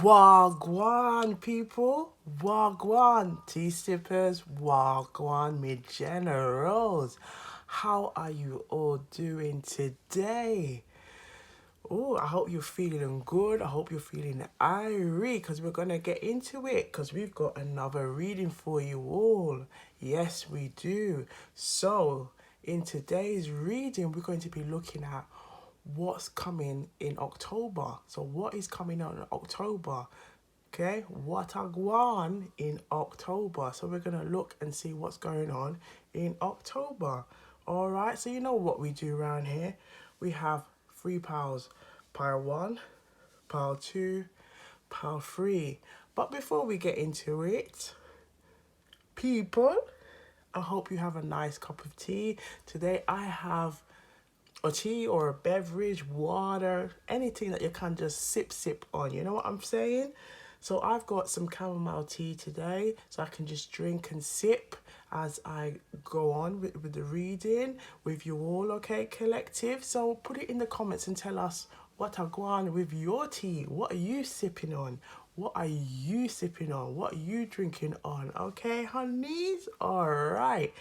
Wagwan, people. Wagwan. Tea sippers. Wagwan, me generals. How are you all doing today? Oh, I hope you're feeling good. I hope you're feeling irie because we're going to get into it because we've got another reading for you all. Yes, we do. So, in today's reading, we're going to be looking at what's coming in October. So, what is coming out in October? Okay, what are gwan in October? So, we're going to look and see what's going on in October. All right, so you know what we do around here. We have three piles. Pile 1, pile 2, pile 3. But before we get into it, people, I hope you have a nice cup of tea. Today I have a tea or a beverage, water, anything that you can just sip on. You know what I'm saying? So I've got some chamomile tea today, so I can just drink and sip as I go on with the reading with you all, okay, collective? So put it in the comments and tell us what are going on with your tea. What are you sipping on? What are you sipping on? What are you drinking on? Okay, honeys? All right.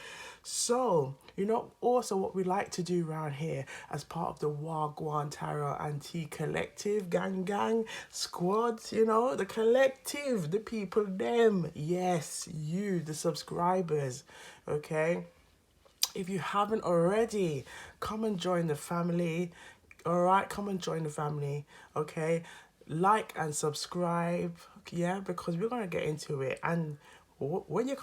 So, you know, also what we like to do around here as part of the Wagwan Tarot and Tea Collective, gang, squads, you know, the collective, the people, them. Yes, you, the subscribers, okay? If you haven't already, come and join the family. All right, come and join the family. Okay, like and subscribe. Yeah, because we're gonna get into it. And when you're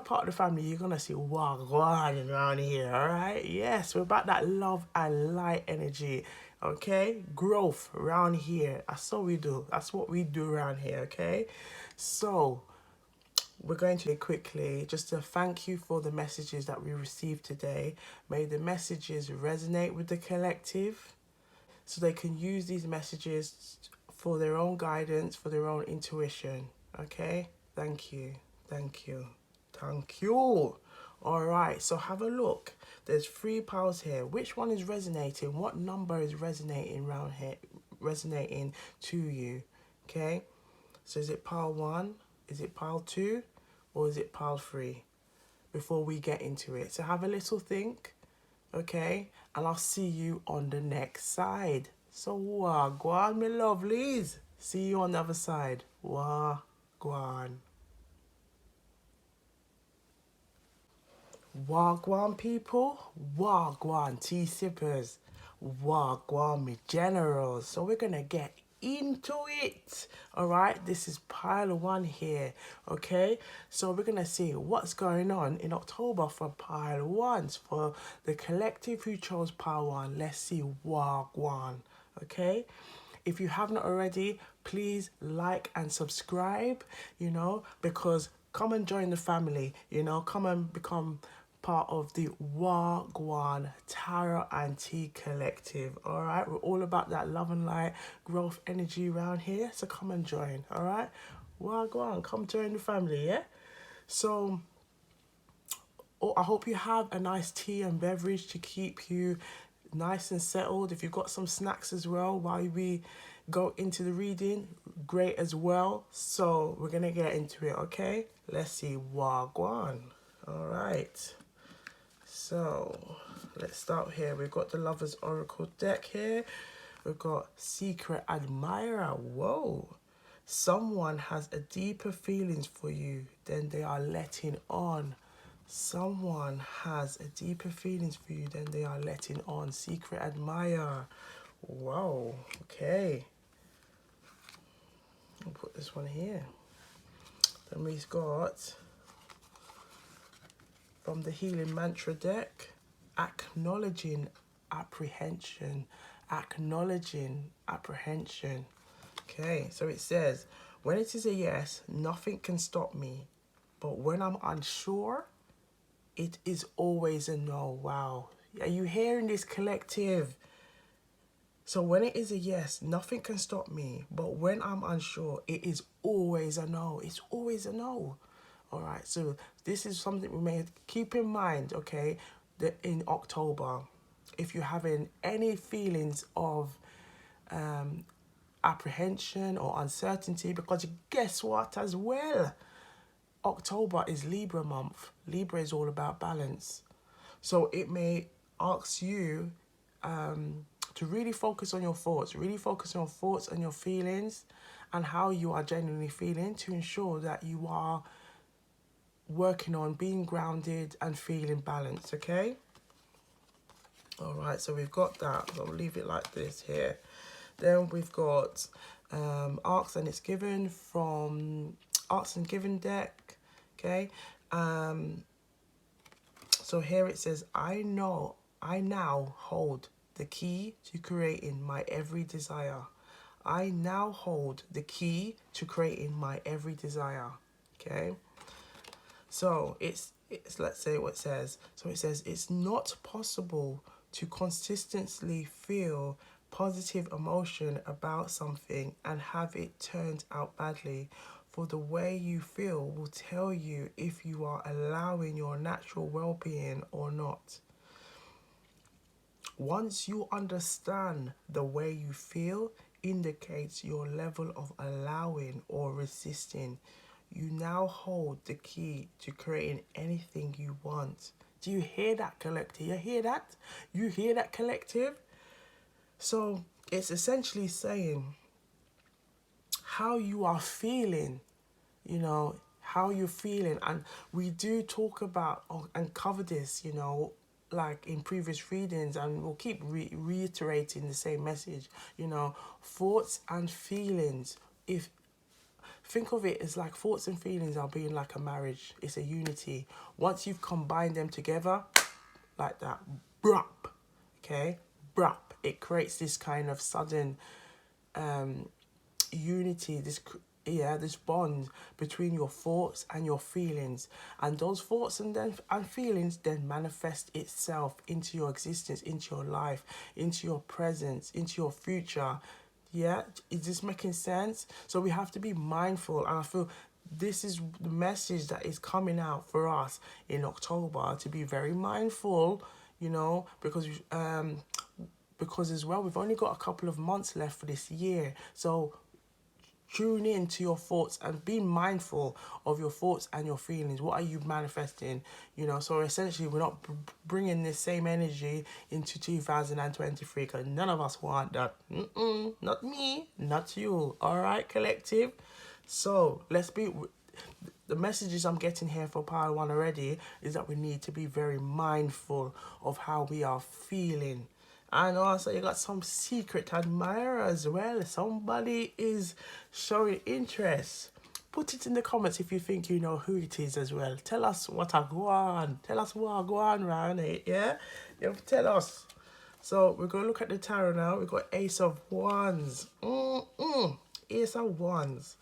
part of the family, you're gonna see wagwan around here. All right, yes, we're about that love and light energy. Okay, growth around here. That's what we do. That's what we do around here. Okay, so we're going to quickly just to thank you for the messages that we received today. May the messages resonate with the collective so they can use these messages for their own guidance, for their own intuition. Okay? Thank you. Thank you. Thank you. All right, so have a look. There's three piles here. Which one is resonating? What number is resonating around here? Resonating to you? Okay? So is it pile 1? Is it pile 2? Or is it pile 3? Before we get into it. So have a little think. Okay? And I'll see you on the next side. So wagwan, my lovelies. See you on the other side. Wagwan. Wagwan, people. Wagwan, tea sippers. Wagwan, me generals. So we're going to get into it. All right, this is pile 1 here. Okay, so we're going to see what's going on in October for pile 1. For the collective who chose pile 1, let's see Wagwan. Okay, if you haven't already, please like and subscribe, you know, because come and join the family, you know, come and become part of the Wagwan Tarot and Tea Collective. All right, we're all about that love and light, growth energy around here. So come and join. All right, Wagwan, come join the family. Yeah. So I hope you have a nice tea and beverage to keep you nice and settled. If you've got some snacks as well while we go into the reading, great as well. So we're gonna get into it. Okay, let's see. Wagwan. All right. So let's start here. We've got the Lover's Oracle deck here. We've got Secret Admirer. Whoa. Someone has a deeper feelings for you than they are letting on. Someone has a deeper feelings for you than they are letting on. Secret Admirer. Whoa. Okay. I'll put this one here. Then we've got from the Healing Mantra deck, acknowledging apprehension. Acknowledging apprehension. Okay, so it says, when it is a yes, nothing can stop me. But when I'm unsure, it is always a no. Wow. Are you hearing this, collective? So when it is a yes, nothing can stop me. But when I'm unsure, it is always a no. It's always a no. All right, so this is something we may keep in mind, okay, that in October, if you're having any feelings of apprehension or uncertainty, because guess what as well? October is Libra month. Libra is all about balance. So it may ask you to really focus on your thoughts, really focus on your thoughts and your feelings and how you are genuinely feeling, to ensure that you are working on being grounded and feeling balanced, okay? All right, so we've got that. I'll leave it like this here. Then we've got Arcs and It's Given from Arcs and Given deck, okay? So here it says, I now hold the key to creating my every desire. I now hold the key to creating my every desire, okay? So it's let's say what it says. So it says, it's not possible to consistently feel positive emotion about something and have it turned out badly. For the way you feel will tell you if you are allowing your natural well-being or not. Once you understand the way you feel indicates your level of allowing or resisting, you now hold the key to creating anything you want. Do you hear that, collective? You hear that? You hear that, collective? So it's essentially saying how you are feeling, you know, how you're feeling. And we do talk about and cover this, you know, like in previous readings, and we'll keep reiterating the same message, you know, thoughts and feelings. If think of it as like thoughts and feelings are being like a marriage. It's a unity. Once you've combined them together, like that, brup, okay, brup, it creates this kind of sudden unity, this bond between your thoughts and your feelings, and those thoughts and feelings then manifest itself into your existence, into your life, into your presence, into your future. Yeah, is this making sense? So we have to be mindful, and I feel this is the message that is coming out for us in October, to be very mindful, you know, because as well, we've only got a couple of months left for this year. So tune in to your thoughts and be mindful of your thoughts and your feelings. What are you manifesting? You know, so essentially we're not bringing this same energy into 2023, because none of us want that. Not me, not you. All right, collective? So let's be... The messages I'm getting here for Power One already is that we need to be very mindful of how we are feeling. And also you got some secret admirer as well. Somebody is showing interest. Put it in the comments if you think you know who it is as well. Tell us what a gwan. Tell us what a gwan round it, yeah? You tell us. So we're going to look at the tarot now. We've got Ace of Wands. Ace of Wands.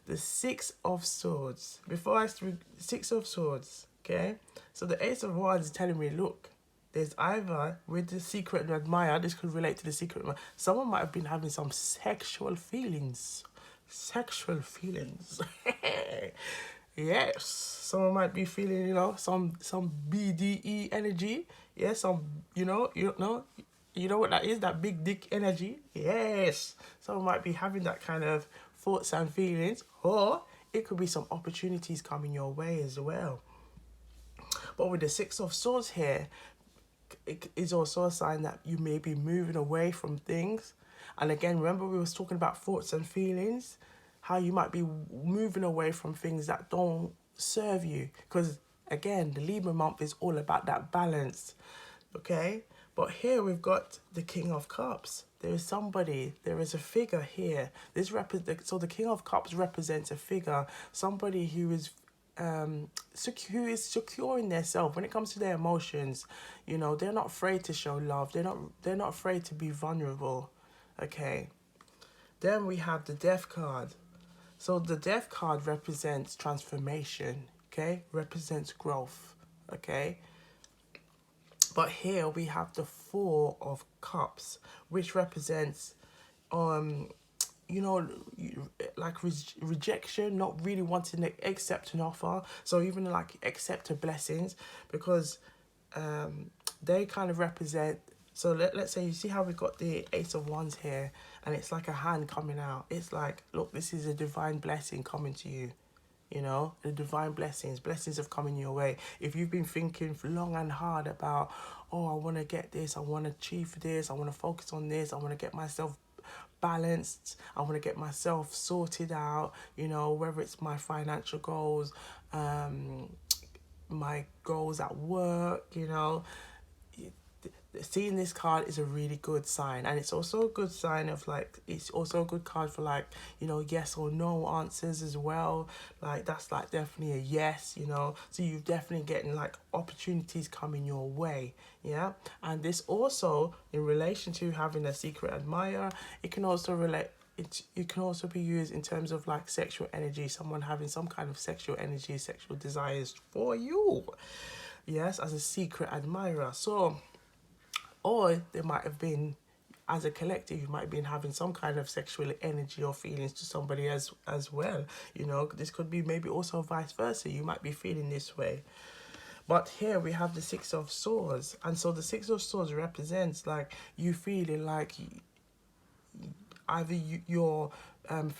The Six of Swords. Before I start, Six of Swords, okay? So the Ace of Wands is telling me, look, there's either, with the secret admirer, this could relate to the secret admirer, someone might have been having some sexual feelings. Sexual feelings. Yes. Someone might be feeling, you know, some BDE energy. Yeah, you know what that is, that big dick energy. Yes. Someone might be having that kind of thoughts and feelings, or it could be some opportunities coming your way as well. But with the Six of Swords here, it is also a sign that you may be moving away from things. And again, remember we was talking about thoughts and feelings, how you might be moving away from things that don't serve you. Because again, the Libra month is all about that balance, okay? But here we've got the King of Cups. There is a figure here. So the King of Cups represents a figure, somebody who is secure in themselves when it comes to their emotions. You know, they're not afraid to show love. They're not afraid to be vulnerable. Okay. Then we have the Death card. So the Death card represents transformation. Okay, represents growth. Okay. But here we have the Four of Cups, which represents, you know, like rejection, not really wanting to accept an offer. So even like accept the blessings, because they kind of represent So let's say you see how we've got the Ace of Wands here, and it's like a hand coming out. It's like, look, this is a divine blessing coming to you. You know, the divine blessings have come in your way. If you've been thinking for long and hard about, oh, I want to get this, I want to achieve this, I want to focus on this, I want to get myself balanced, I want to get myself sorted out, you know, whether it's my financial goals, my goals at work, you know, seeing this card is a really good sign. And it's also a good sign of like, it's also a good card for like, you know, yes or no answers as well. Like that's like definitely a yes, you know, so you're definitely getting like opportunities coming your way. Yeah. And this also in relation to having a secret admirer, it can also relate, it can also be used in terms of like sexual energy, someone having some kind of sexual energy, sexual desires for you. Yes, as a secret admirer. So, or there might have been, as a collective, you might have been having some kind of sexual energy or feelings to somebody as well. You know, this could be maybe also vice versa. You might be feeling this way. But here we have the Six of Swords. And so the Six of Swords represents like you feeling like either um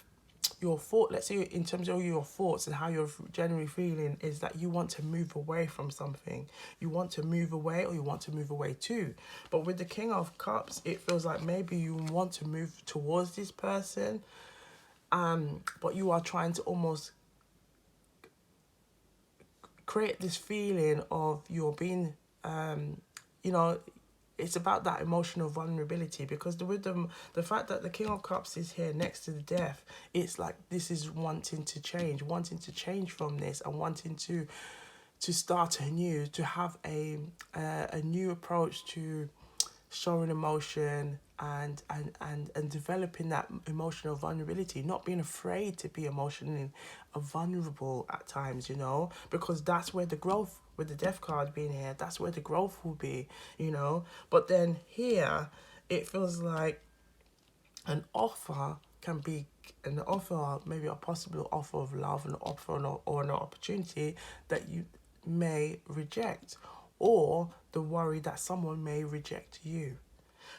your thought, let's say in terms of your thoughts and how you're generally feeling, is that you want to move away from something. You want to move away, or you want to move away too. But with the King of Cups, it feels like maybe you want to move towards this person, but you are trying to almost create this feeling of you're being, you know, it's about that emotional vulnerability, because the fact that the King of Cups is here next to the Death, it's like this is wanting to change from this, and wanting to start anew, to have a new approach to showing emotion, and developing that emotional vulnerability, not being afraid to be emotionally vulnerable at times, you know, because that's where the growth, with the Death card being here, that's where the growth will be, you know. But then here it feels like an offer can be an offer, maybe a possible offer of love, an offer or an opportunity that you may reject, or the worry that someone may reject you.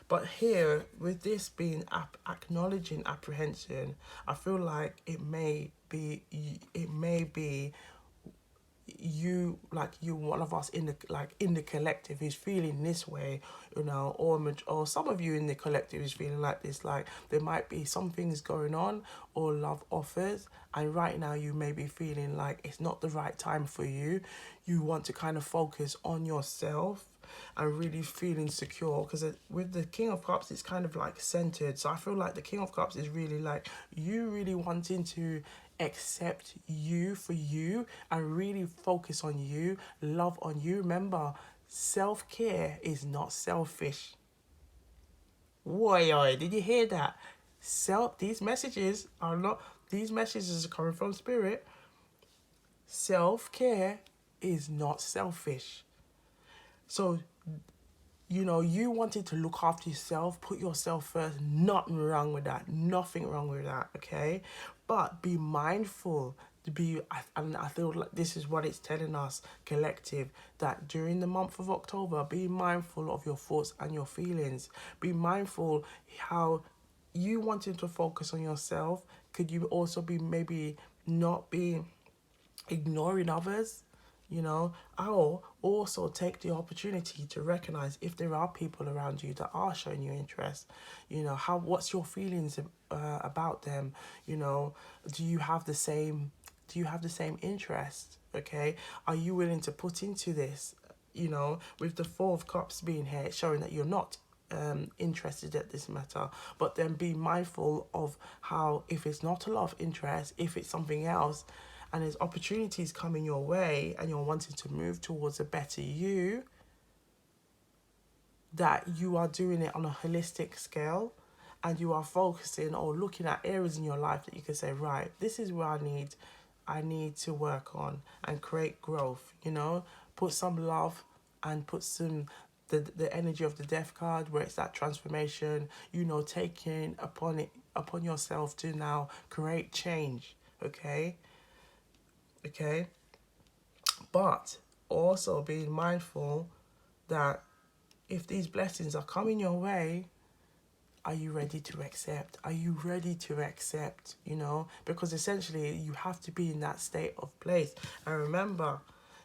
But here, with this being acknowledging apprehension, I feel like it may be you, like you, one of us in the, like in the collective, is feeling this way, you know, or some of you in the collective is feeling like this, like there might be some things going on, or love offers, and right now you may be feeling like it's not the right time for you. You want to kind of focus on yourself and really feeling secure, because with the King of Cups, it's kind of like centered. So I feel like the King of Cups is really like you really wanting to accept you for you, and really focus on you, love on you. Remember, self-care is not selfish. Why, did you hear that? These messages are coming from spirit. Self-care is not selfish. So, you know, you wanted to look after yourself, put yourself first. Nothing wrong with that. Nothing wrong with that, okay? But be mindful to be, and I feel like this is what it's telling us, collective, that during the month of October, be mindful of your thoughts and your feelings. Be mindful how you wanting to focus on yourself. Could you also be maybe not being ignoring others, you know? Or also take the opportunity to recognize if there are people around you that are showing you interest. You know, what's your feelings about them? You know, do you have the same interest? Okay, are you willing to put into this? You know, with the Four of Cups being here, it's showing that you're not interested at this matter. But then be mindful of how, if it's not a lot of interest, if it's something else, and there's opportunities coming your way, and you're wanting to move towards a better you, that you are doing it on a holistic scale, and you are focusing or looking at areas in your life that you can say, right, this is where I need to work on and create growth, you know, put some love, and put some the energy of the Death card, where it's that transformation, you know, taking upon yourself to now create change. Okay, but also being mindful that if these blessings are coming your way, are you ready to accept? Are you ready to accept? You know, because essentially you have to be in that state of place. And remember,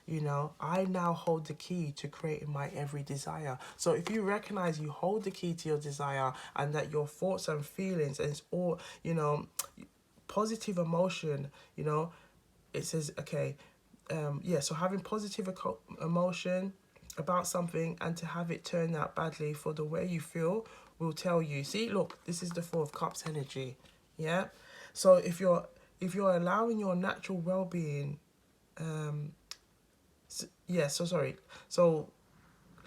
you know, I now hold the key to creating my every desire. So if you recognize you hold the key to your desire, and that your thoughts and feelings, and it's all, you know, positive emotion, you know, it says, okay, yeah, so having positive emotion about something, and to have it turn out badly for the way you feel, will tell you. See, look, this is the Four of Cups energy. Yeah. So if you're allowing your natural well-being, yeah, so sorry, so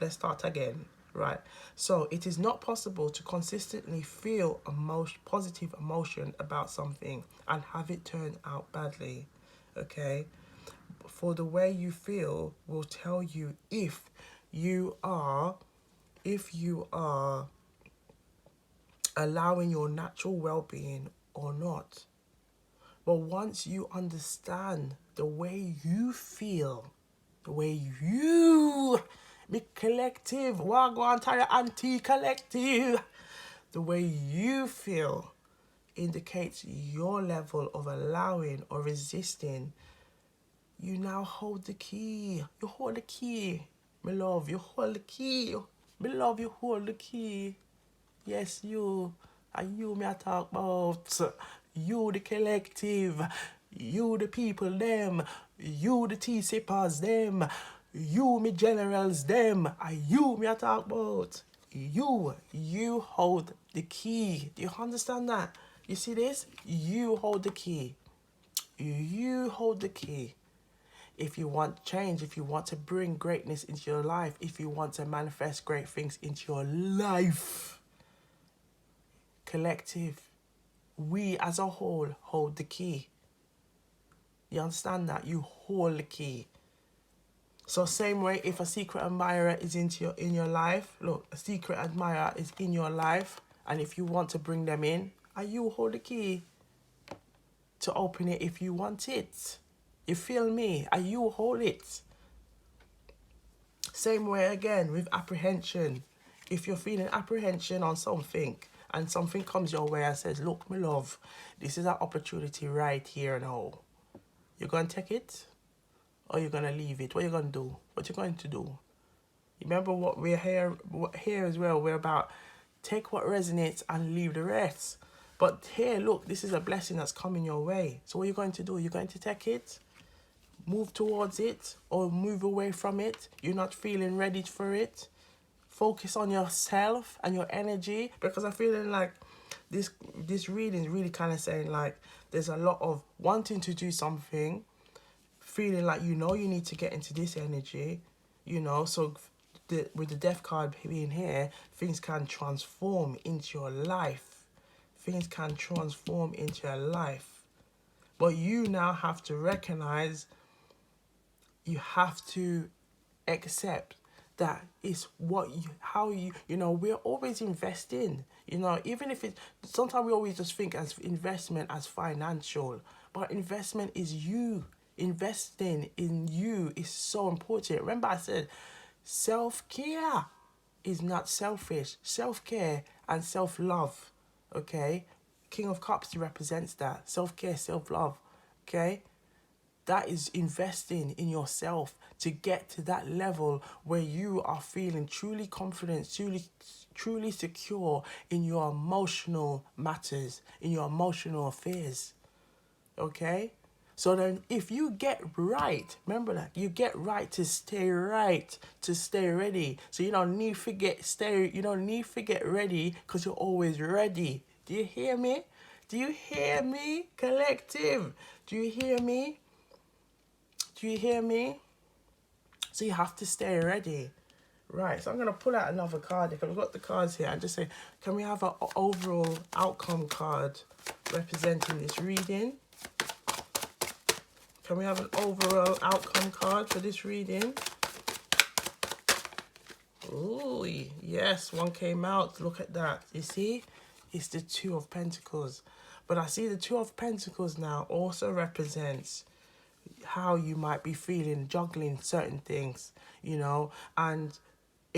let's start again. Right. So it is not possible to consistently feel positive emotion about something and have it turn out badly. Okay. For the way you feel will tell you you are if you are allowing your natural well-being or not. But once you understand the way you feel, the way you be collective, wagwan tire anti-collective, the way you feel indicates your level of allowing or resisting. You now hold the key. You hold the key. My love, you hold the key. My love, you hold the key. Yes, you. And you me I talk about. You the collective. You the people them. You the tea sippers them. You me generals them. And you me I talk about. You hold the key. Do you understand that? You see this? You hold the key. You hold the key. If you want change, if you want to bring greatness into your life, if you want to manifest great things into your life, collective, we as a whole hold the key. You understand that? You hold the key. So same way, if a secret admirer is in your life, look, a secret admirer is in your life, and if you want to bring them in, and you hold the key to open it if you want it. You feel me? And you hold it. Same way again with apprehension. If you're feeling apprehension on something, and something comes your way and says, look, my love, this is an opportunity right here now. You're going to take it, or you're going to leave it? What are you going to do? What you going to do? Remember what we're here as well. We're about take what resonates and leave the rest. But here, look, this is a blessing that's coming your way. So what are you going to do? You're going to take it, move towards it, or move away from it. You're not feeling ready for it. Focus on yourself and your energy, because I'm feeling like this reading is really kind of saying like there's a lot of wanting to do something, feeling like you need to get into this energy, so with the death card being here, things can transform into your life. Things can transform into your life. But you now have to recognize, you have to accept that it's we're always investing, even if sometimes we always just think as investment as financial, but investment is you. Investing in you is so important. Remember I said self-care is not selfish. Self-care and self-love, okay? King of Cups represents that. Self-care, self-love, okay? That is investing in yourself to get to that level where you are feeling truly confident, truly secure in your emotional matters, in your emotional affairs. Okay? So then if you get right, remember that, you get right, to stay ready. So you don't need to get ready, because you're always ready. Do you hear me? Do you hear me, collective? Do you hear me? Do you hear me? So you have to stay ready. Right, so I'm going to pull out another card. If I've got the cards here, and just say, can we have an overall outcome card representing this reading? Can we have an overall outcome card for this reading? Ooh, yes, one came out. Look at that. You see? It's the Two of Pentacles. But I see the Two of Pentacles now also represents how you might be feeling, juggling certain things, and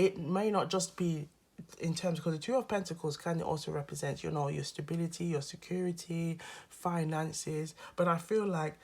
it may not just be in terms, because the Two of Pentacles can also represent, you know, your stability, your security, finances. But I feel like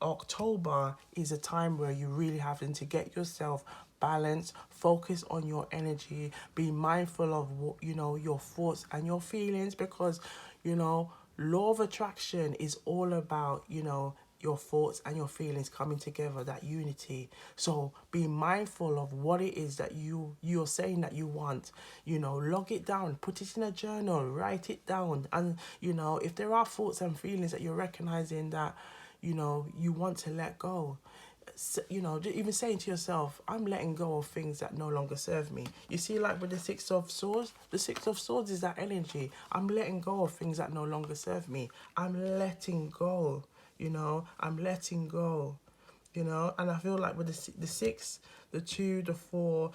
October is a time where you really having to get yourself balanced, focus on your energy, be mindful of what, you know, your thoughts and your feelings, because, you know, law of attraction is all about, you know, your thoughts and your feelings coming together, that unity. So be mindful of what it is that you're saying that you want. You know, log it down, put it in a journal, write it down. And, you know, if there are thoughts and feelings that you're recognizing that, you know, you want to let go, you know, even saying to yourself, I'm letting go of things that no longer serve me. You see, like with the Six of Swords, the Six of Swords is that energy. I'm letting go of things that no longer serve me. I'm letting go, you know, I'm letting go, you know. And I feel like with the six, the two, the four,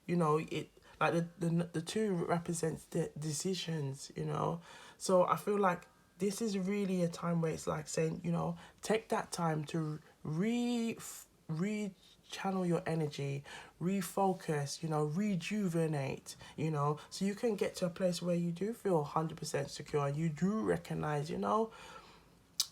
you know, it, like the two represents the decisions, you know. So I feel like this is really a time where it's like saying, you know, take that time to channel your energy, refocus, you know, rejuvenate, you know, so you can get to a place where you do feel 100% secure, and you do recognize, you know,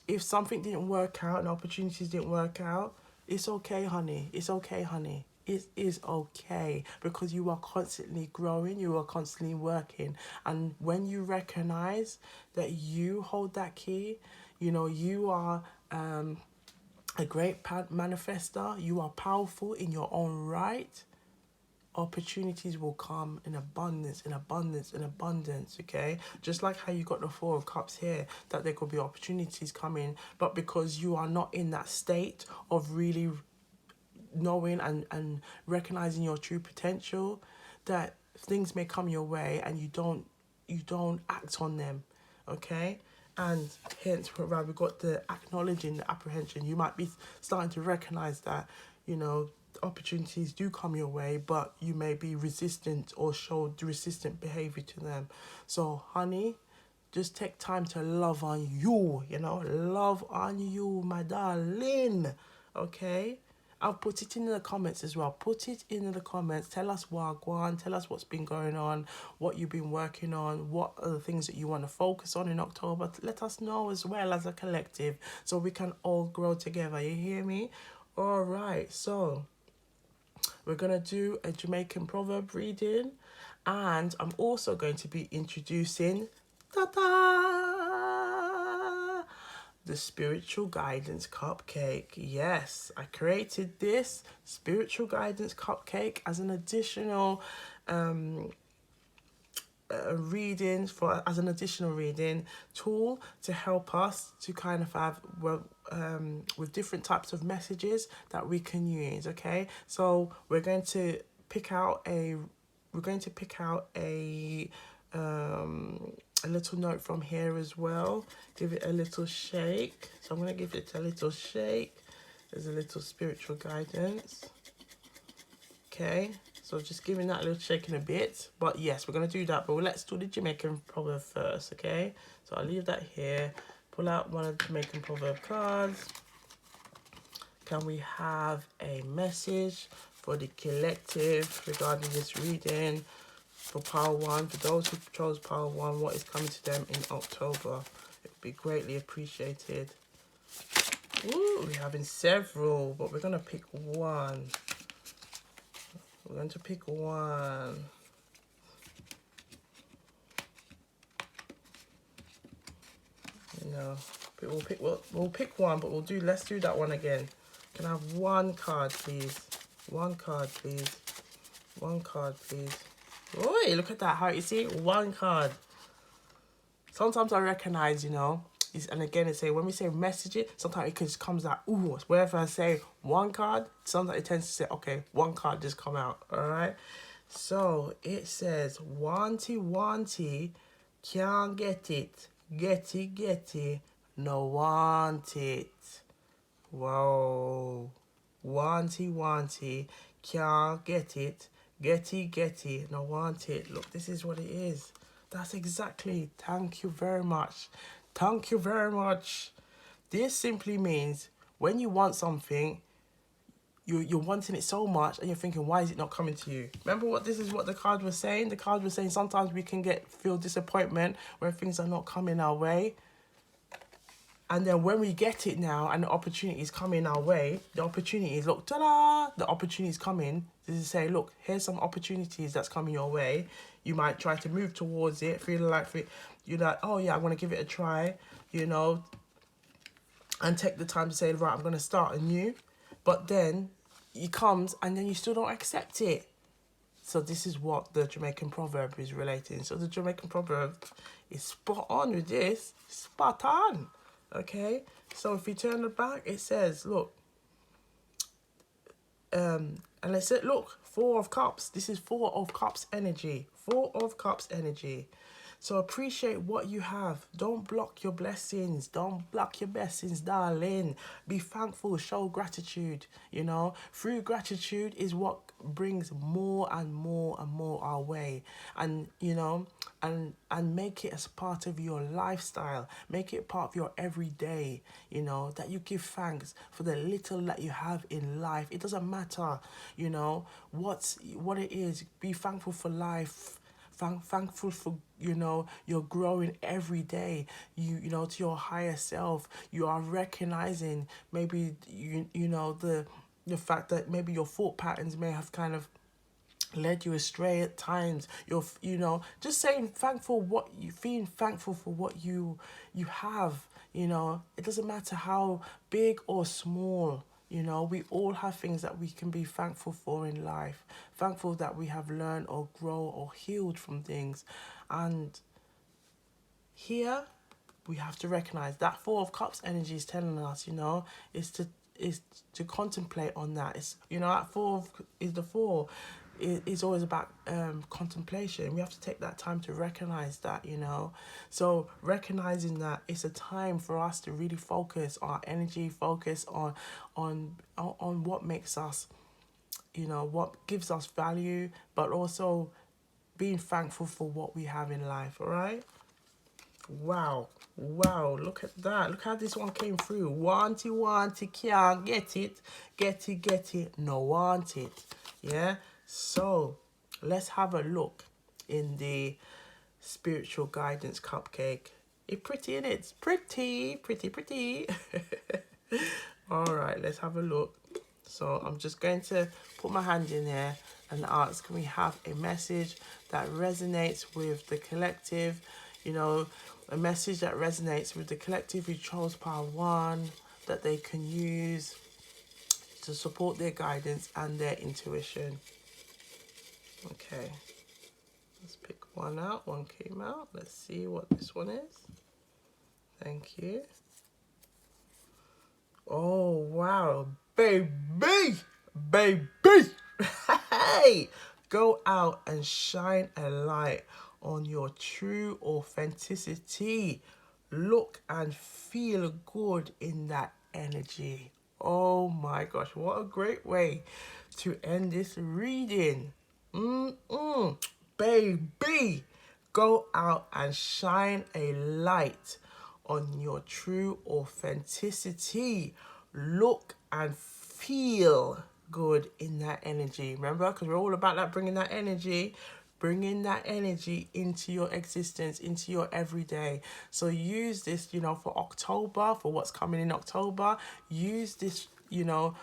if something didn't work out and opportunities didn't work out, it's okay, honey. It's okay, honey. It is okay, because you are constantly growing, you are constantly working. And when you recognize that you hold that key, you know, you are a great manifester, you are powerful in your own right, opportunities will come in abundance, in abundance, in abundance, okay? Just like how you got the Four of Cups here, that there could be opportunities coming, but because you are not in that state of really knowing and recognizing your true potential, that things may come your way and you don't act on them, okay? And hence why we got the acknowledging the apprehension. You might be starting to recognize that, you know, opportunities do come your way, but you may be resistant or show resistant behavior to them. So honey, just take time to love on you, you know, love on you, my darling, okay? I'll put it in the comments as well. Put it in the comments. Tell us Wagwan. Tell us what's been going on, what you've been working on, what are the things that you want to focus on in October. Let us know as well as a collective, so we can all grow together. You hear me? All right. So we're going to do a Jamaican proverb reading, and I'm also going to be introducing the spiritual guidance cupcake. Yes, I created this spiritual guidance cupcake as an additional reading tool to help us to kind of have, well, with different types of messages that we can use. Okay, so we're going to pick out a a little note from here as well. Give it a little shake. So I'm going to give it a little shake. There's a little spiritual guidance. Okay, so just giving that a little shake in a bit. But yes, we're going to do that. But let's do the Jamaican proverb first, okay? So I'll leave that here. Pull out one of the Jamaican proverb cards. Can we have a message for the collective regarding this reading? For Power 1, for those who chose Power 1, what is coming to them in October? It would be greatly appreciated. Ooh, we're having several, but we're going to pick one. We're going to pick one. You know, we'll pick one, but let's do that one again. Can I have one card, please? One card, please. One card, please. Oi, look at that. How you see? One card. Sometimes I recognize, you know, and again, it's say when we say message it, sometimes it just comes out, ooh, wherever I say one card, sometimes it tends to say, okay, one card just come out, all right? So it says, wanty, can't get it, get it, no want it. Whoa. Wanty, can't get it, get it, no want it. Look, this is what it is. That's exactly. Thank you very much. Thank you very much. This simply means when you want something, you're wanting it so much, and you're thinking, why is it not coming to you? Remember what this is what the card was saying? The card was saying sometimes we can feel disappointment when things are not coming our way. And then when we get it now and the opportunity is coming our way, the opportunity is, look, ta-da, the opportunity is coming. This is say, look, here's some opportunities that's coming your way. You might try to move towards it, feeling like you're like, oh yeah, I'm going to give it a try, you know, and take the time to say, right, I'm going to start anew. But then it comes and then you still don't accept it. So this is what the Jamaican proverb is relating. So the Jamaican proverb is spot on with this. Spot on. Okay? So if you turn it back, it says, look, and it said, look, Four of Cups. This is Four of Cups energy. Four of Cups energy. So appreciate what you have. Don't block your blessings. Don't block your blessings, darling. Be thankful. Show gratitude. You know, through gratitude is what brings more and more and more our way. And, you know, and make it as part of your lifestyle. Make it part of your everyday, you know, that you give thanks for the little that you have in life. It doesn't matter, you know, what it is. Be thankful for life. Thankful for, you know, you're growing every day, you know, to your higher self. You are recognizing maybe you know the fact that maybe your thought patterns may have kind of led you astray at times. You know, just saying thankful, what you feeling thankful for what you have. You know, it doesn't matter how big or small. You know, we all have things that we can be thankful for in life. Thankful that we have learned or grown or healed from things. And here we have to recognize that Four of Cups energy is telling us, you know, is to contemplate on that. It's, you know, that is the four. It's always about contemplation. We have to take that time to recognize that, you know. So recognizing that it's a time for us to really focus our energy, focus on what makes us, you know, what gives us value, but also being thankful for what we have in life. All right. Wow. Wow, look at that. Look how this one came through. Want it, can't get it. Get it, no want it. Yeah? So, let's have a look in the spiritual guidance cupcake. It's pretty, innit? It's pretty. All right, let's have a look. So, I'm just going to put my hand in here and ask, can we have a message that resonates with the collective? You know, a message that resonates with the collective who chose Power One, that they can use to support their guidance and their intuition. Okay, let's pick one out. One came out. Let's see what this one is. Thank you. Oh, wow. Baby! Hey! Go out and shine a light on your true authenticity. Look and feel good in that energy. Oh my gosh, what a great way to end this reading. Baby, go out and shine a light on your true authenticity. Look and feel good in that energy. Remember, because we're all about that, bringing that energy into your existence, into your everyday. So use this, you know, for October, for what's coming in October. Use this, you know,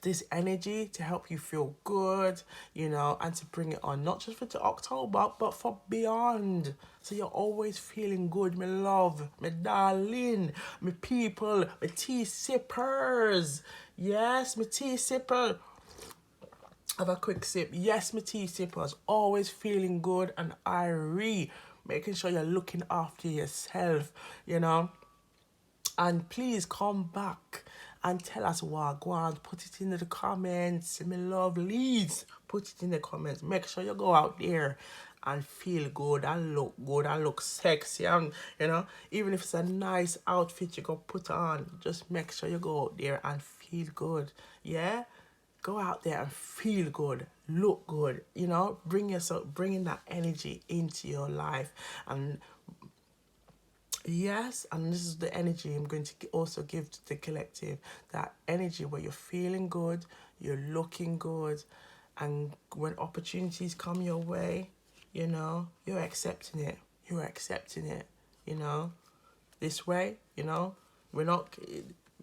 this energy to help you feel good, you know, and to bring it on, not just for October, but for beyond. So you're always feeling good, my love, my darling, my people, my tea sippers. Yes, my tea sipper. Have a quick sip. Yes, my tea sippers. Always feeling good and irie. Making sure you're looking after yourself, you know. And please come back and tell us what gwan. Put it in the comments, my lovelies. Put it in the comments. Make sure you go out there and feel good and look sexy. And, you know, even if it's a nice outfit you go put on, just make sure you go out there and feel good. Yeah? Go out there and feel good, look good, you know, bringing that energy into your life. And Yes, and this is the energy I'm going to also give to the collective. That energy where you're feeling good, you're looking good, and when opportunities come your way, you're accepting it. You're accepting it, you know. This way, we're not,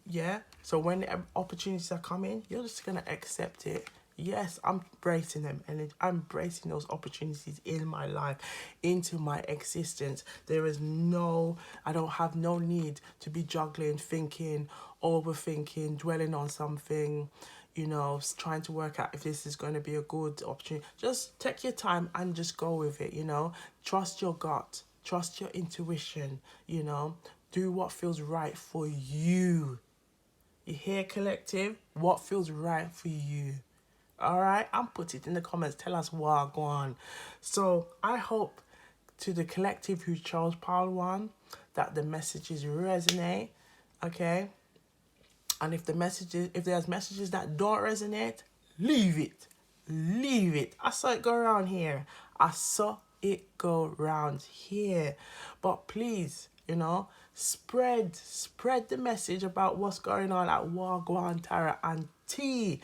yeah. So when opportunities are coming, you're just gonna accept it. Yes, I'm embracing them, and I'm embracing those opportunities in my life, into my existence. I don't have no need to be juggling, thinking, overthinking, dwelling on something, trying to work out if this is going to be a good opportunity. Just take your time and just go with it, Trust your gut, trust your intuition, Do what feels right for you. You hear, collective? What feels right for you? All right, and put it in the comments. Tell us what go on. So I hope to the collective who chose Pile One that the messages resonate. Okay, and if there's messages that don't resonate, leave it. Leave it. I saw it go around here. I saw it go around here. But please, spread the message about what's going on at Wagwan Tara and T.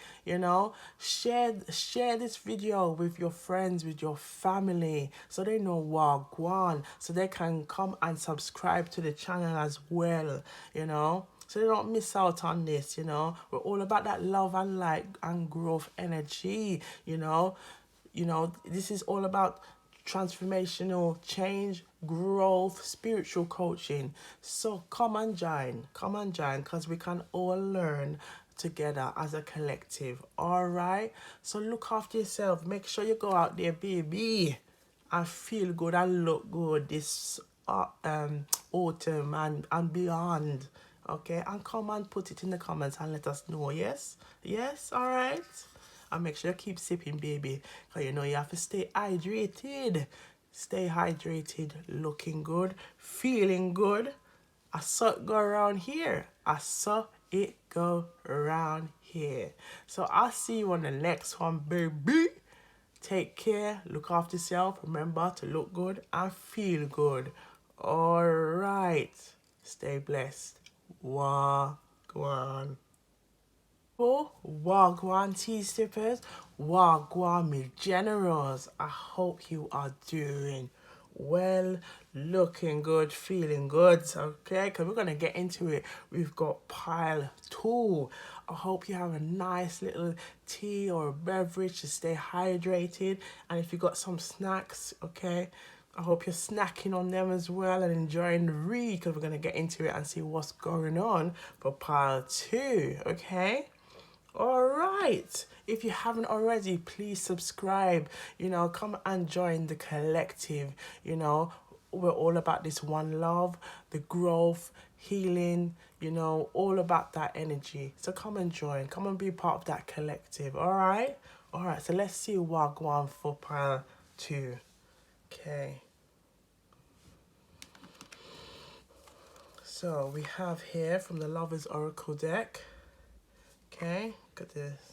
Share this video with your friends, with your family, so they know Wagwan, so they can come and subscribe to the channel as well. So they don't miss out on this. We're all about that love and light and growth energy. This is all about transformational change, growth, spiritual coaching. So come and join, because we can all learn together as a collective. All right. So look after yourself. Make sure you go out there, baby, and feel good and look good this autumn and beyond. Okay, and come and put it in the comments and let us know. Yes, all right. And make sure you keep sipping, baby, because you have to stay hydrated. Stay hydrated, looking good, feeling good. I saw it go around here. I saw it go around here. So I'll see you on the next one, baby. Take care, look after yourself. Remember to look good and feel good. All right. Stay blessed. Wagwan. Wagwan tea sippers, Wagwan me generals. I hope you are doing well, looking good, feeling good. Okay, because we're going to get into it. We've got pile two. I hope you have a nice little tea or a beverage to stay hydrated. And if you got some snacks, okay, I hope you're snacking on them as well and enjoying the read, because we're going to get into it and see what's going on for pile two, okay? All right. If you haven't already, please subscribe. Come and join the collective. We're all about this one love, the growth, healing, all about that energy. So come and join. Come and be part of that collective. All right. All right. So let's see what go on for pile two. Okay. So we have here from the Lovers Oracle deck. Okay. Look at this.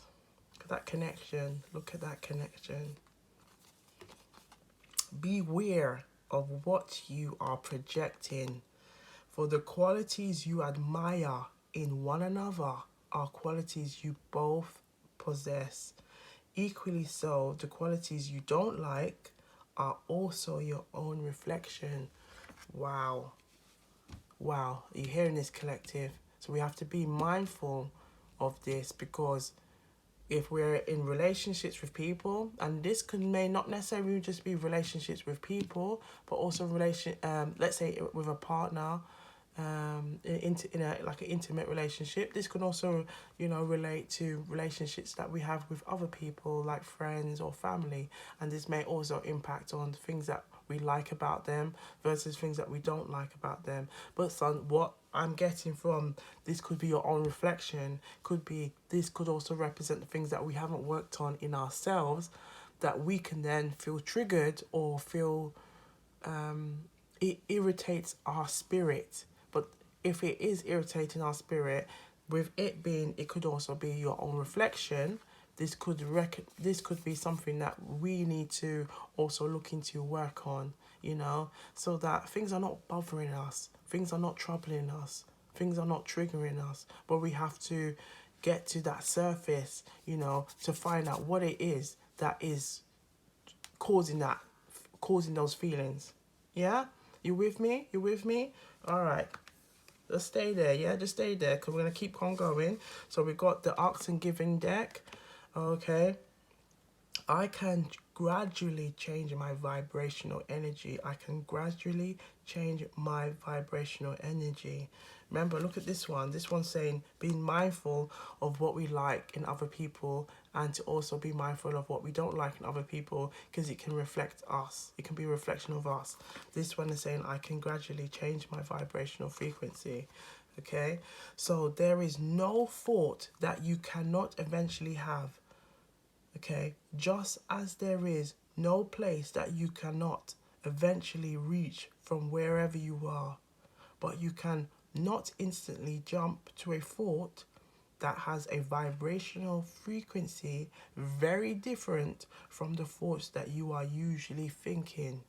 Look at that connection. Look at that connection. Beware of what you are projecting, for the qualities you admire in one another are qualities you both possess. Equally so, the qualities you don't like are also your own reflection. Wow. Wow. Are you hearing this, collective? So we have to be mindful of this, because if we're in relationships with people, and this may not necessarily just be relationships with people, but also let's say with a partner, in a like an intimate relationship. This can also relate to relationships that we have with other people, like friends or family, and this may also impact on things that we like about them versus things that we don't like about them. But son, what I'm getting from this could be your own reflection, this could also represent the things that we haven't worked on in ourselves, that we can then feel triggered or feel it irritates our spirit. But if it is irritating our spirit, with it could also be your own reflection, this could be something that we need to also look into work on, so that things are not bothering us, things are not troubling us, things are not triggering us, but we have to get to that surface, to find out what it is that is causing those feelings. Yeah? You with me? You with me? All right. Just stay there, yeah? Just stay there, because we're going to keep on going. So we got the Ox and Giving deck. Okay. I can gradually change my vibrational energy. I can gradually change my vibrational energy. Remember, look at this one. This one's saying being mindful of what we like in other people, and to also be mindful of what we don't like in other people, because it can reflect us. It can be a reflection of us. This one is saying I can gradually change my vibrational frequency. Okay, so there is no thought that you cannot eventually have. Okay, just as there is no place that you cannot eventually reach from wherever you are, but you can not instantly jump to a thought that has a vibrational frequency very different from the thoughts that you are usually thinking.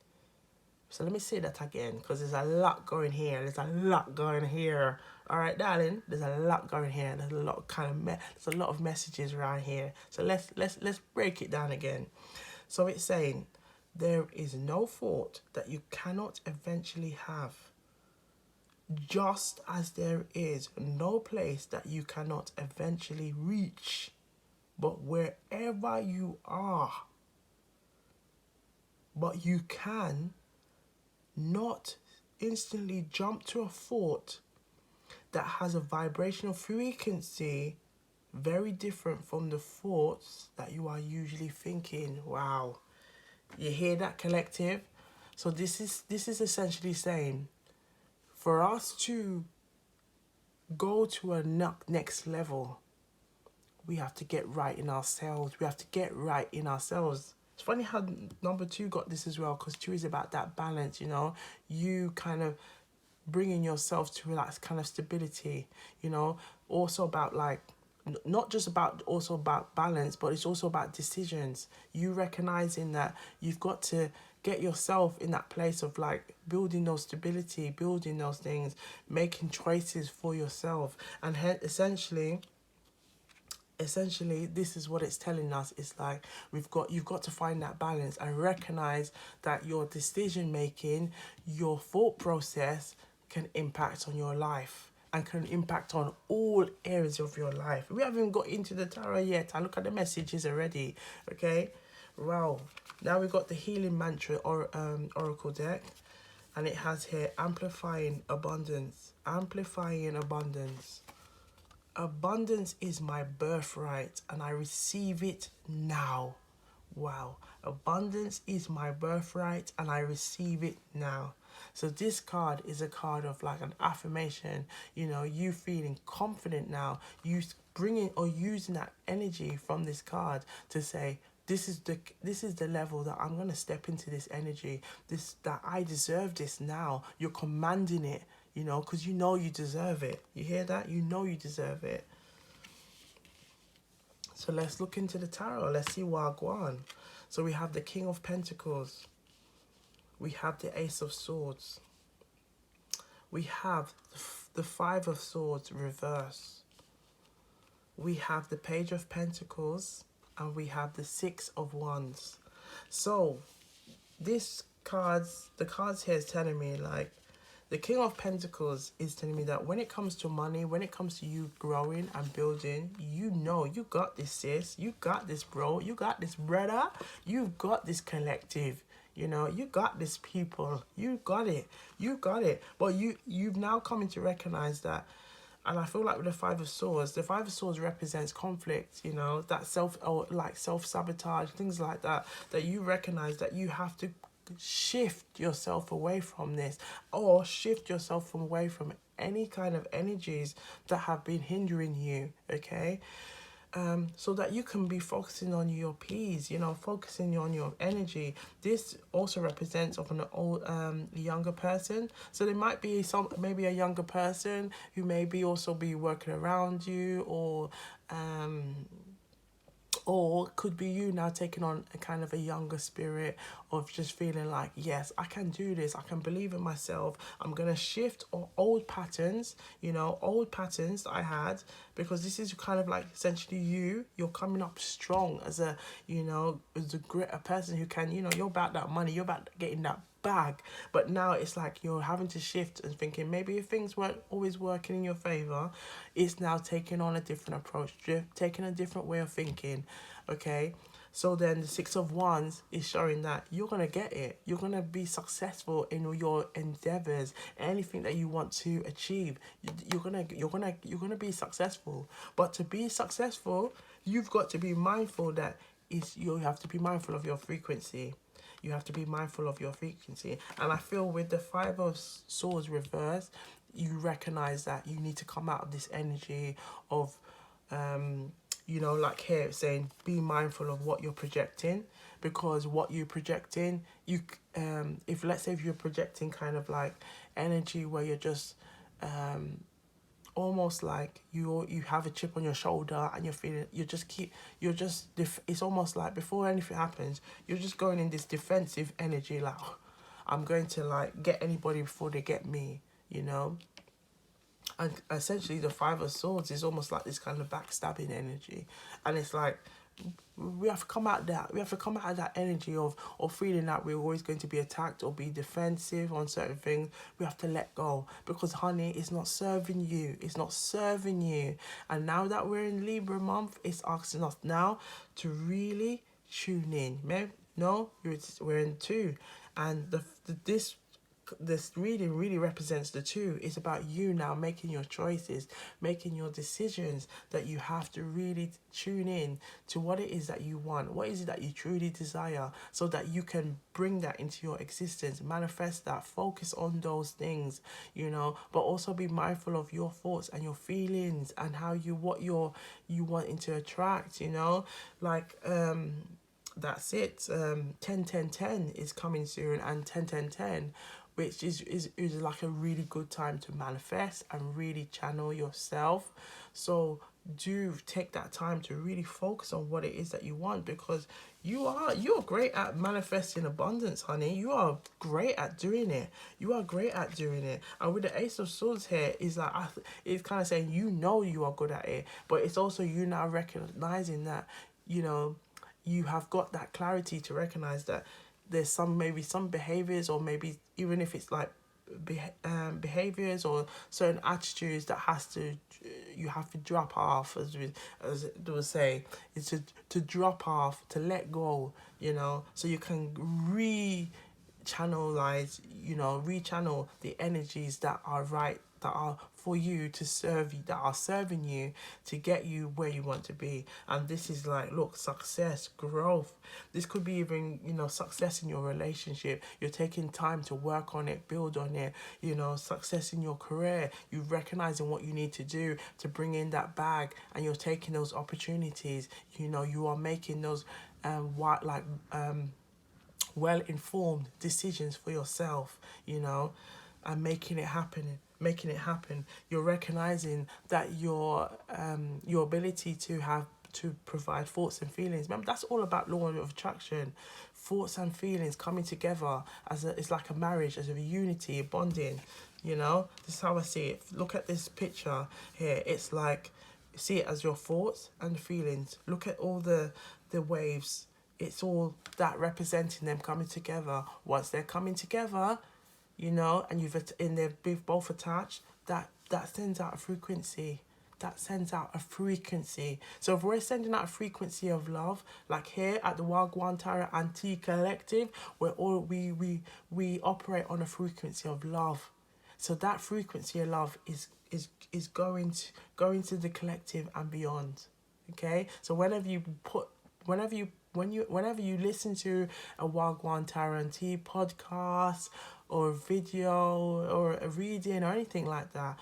So let me say that again, because there's a lot going here. There's a lot going here. All right, darling. There's a lot going here. There's a lot of there's a lot of messages around here. So let's break it down again. So it's saying there is no thought that you cannot eventually have, just as there is no place that you cannot eventually reach. But wherever you are, but you can not instantly jump to a thought that has a vibrational frequency very different from the thoughts that you are usually thinking. Wow. You hear that, collective? So this is essentially saying, for us to go to a next level, we have to get right in ourselves. We have to get right in ourselves. It's funny how number 2 got this as well, because 2 is about that balance, you kind of bringing yourself to that kind of stability, also about like, not just about also about balance, but it's also about decisions. You recognizing that you've got to get yourself in that place of like building those stability, building those things, making choices for yourself. And essentially this is what it's telling us. It's like you've got to find that balance and recognize that your decision making, your thought process can impact on your life and can impact on all areas of your life. We haven't got into the tarot yet. I look at the messages already. Okay, wow. Now we got the healing mantra or oracle deck, and it has here amplifying abundance. Amplifying abundance. Abundance is my birthright and I receive it now. Wow. Abundance is my birthright and I receive it now. So this card is a card of like an affirmation, you feeling confident now, you bringing or using that energy from this card to say, this is the level that I'm going to step into this energy, that I deserve this now. You're commanding it, because you deserve it. You hear that? You deserve it. So let's look into the tarot. Let's see gwan. So we have the King of Pentacles. We have the Ace of Swords. We have the Five of Swords reverse. We have the Page of Pentacles. And we have the Six of Wands. So the cards here is telling me like, the King of Pentacles is telling me that when it comes to money, when it comes to you growing and building, you got this, sis. You got this, bro. You got this, brother. You've got this, collective. You got this, people. You got it. You got it. But you've now come to recognize that. And I feel like with the Five of Swords represents conflict, that self-sabotage, things like that, that you recognize that you have to shift yourself away from this, or shift yourself away from any kind of energies that have been hindering you, okay? So that you can be focusing on your peace, focusing on your energy. This also represents of an old, younger person. So there might be maybe a younger person who maybe also be working around you, or Or it could be you now taking on a kind of a younger spirit of just feeling like, yes, I can do this. I can believe in myself. I'm going to shift old patterns, old patterns that I had, because this is kind of like essentially you. You're coming up strong as a person who can, you're about that money. You're about getting that bag. But now it's like you're having to shift and thinking maybe if things weren't always working in your favor, it's now taking on a different approach, taking a different way of thinking. Okay. So then the Six of Wands is showing that you're gonna get it. You're gonna be successful in all your endeavors, anything that you want to achieve. You're gonna be successful. But to be successful, you've got to be mindful that you have to be mindful of your frequency. You have to be mindful of your frequency. And I feel with the Five of Swords reversed, you recognize that you need to come out of this energy of, like here it's saying, be mindful of what you're projecting, because what you're projecting, if let's say if you're projecting kind of like energy where you're just, almost like you have a chip on your shoulder and you're feeling it's almost like before anything happens you're just going in this defensive energy like, "Oh, I'm going to like get anybody before they get me," you know. And essentially the Five of Swords is almost like this kind of backstabbing energy, and it's like we have to come out that we have to come out of that energy of feeling that we're always going to be attacked or be defensive on certain things. We have to let go, because honey, it's not serving you. It's not serving you. And now that we're in Libra month, it's asking us now to really tune in. No, we're in two, and this reading really represents the two. It's about you now making your choices, making your decisions, that you have to really tune in to what it is that you want, what is it that you truly desire, so that you can bring that into your existence, manifest that, focus on those things, but also be mindful of your thoughts and your feelings and how you wanting to attract, like that's it. 10 10 10 is coming soon, and 10 10 10, which is like a really good time to manifest and really channel yourself. So do take that time to really focus on what it is that you want, because you're great at manifesting abundance, honey. You are great at doing it. You are great at doing it. And with the Ace of Swords here, is like it's kind of saying you are good at it, but it's also you now recognizing that you have got that clarity to recognize that there's maybe some behaviors, or maybe even if it's like behaviors or certain attitudes that you have to drop off, as they would say, is to drop off, to let go, so you can channelize, rechannel the energies that are right, that are for you to serve you, that are serving you to get you where you want to be. And this is like, look, success, growth. This could be even, success in your relationship. You're taking time to work on it, build on it, success in your career. You're recognizing what you need to do to bring in that bag, and you're taking those opportunities. You are making those well-informed decisions for yourself, and making it happen. You're recognizing that your ability to provide thoughts and feelings. Remember, that's all about law of attraction. Thoughts and feelings coming together it's like a marriage, as a unity, a bonding. This is how I see it. Look at this picture here. It's like, see it as your thoughts and feelings. Look at all the waves. It's all that representing them coming together. Once they're coming together, and they're both attached, that sends out a frequency. That sends out a frequency. So if we're sending out a frequency of love, like here at the Wagwan Tarot Antique Collective, we operate on a frequency of love. So that frequency of love is going to the collective and beyond. Okay? So whenever you listen to a Wagwan Tarot podcast or a video or a reading or anything like that,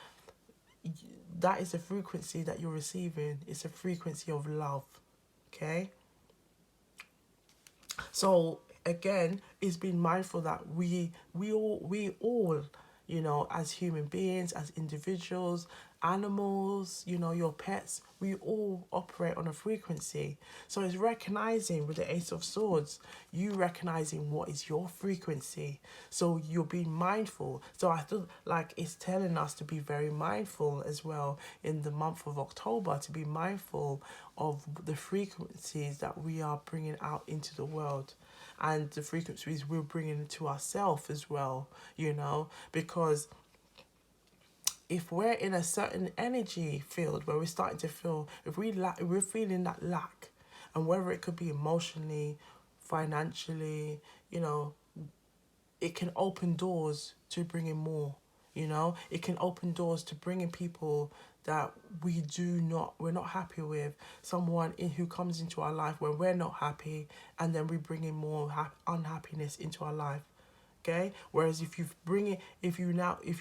that is a frequency that you're receiving. It's a frequency of love. Okay? So again, it's being mindful that we all, as human beings, as individuals, animals, your pets, we all operate on a frequency. So it's recognizing with the Ace of Swords, you recognizing what is your frequency. So you're being mindful. So I feel like it's telling us to be very mindful as well in the month of October, to be mindful of the frequencies that we are bringing out into the world, and the frequencies we're bringing to ourselves as well, because if we're in a certain energy field where we're starting to feel, if we're feeling that lack, and whether it could be emotionally, financially, you know, it can open doors to bringing more. It can open doors to bringing people that we're not happy with, someone who comes into our life when we're not happy, and then we bring in more unhappiness into our life. Okay, whereas if you're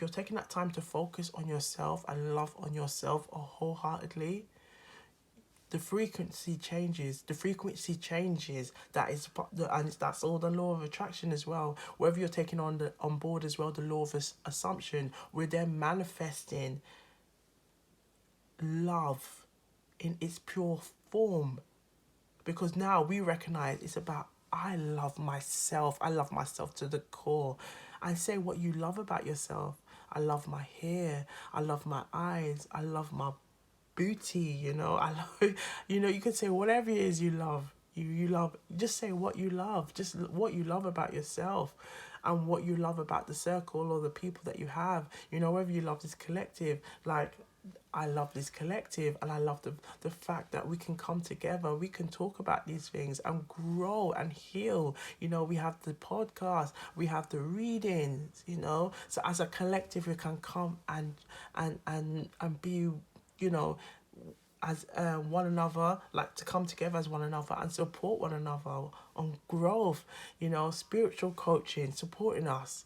taking that time to focus on yourself and love on yourself wholeheartedly, the frequency changes. And that's all the law of attraction as well. Whether you're taking on board as well the law of assumption, we're then manifesting love in its pure form, because now we recognize it's about, I love myself. I love myself to the core. And say what you love about yourself. I love my hair. I love my eyes. I love my booty. I love, you could say whatever it is you love. You love, just say what you love. Just what you love about yourself, and what you love about the circle or the people that you have. Whether you love this collective, like I love this collective, and I love the fact that we can come together, we can talk about these things and grow and heal. We have the podcast, we have the readings, so as a collective we can come and be, you know as one another, like to come together as one another and support one another on growth, spiritual coaching, supporting us,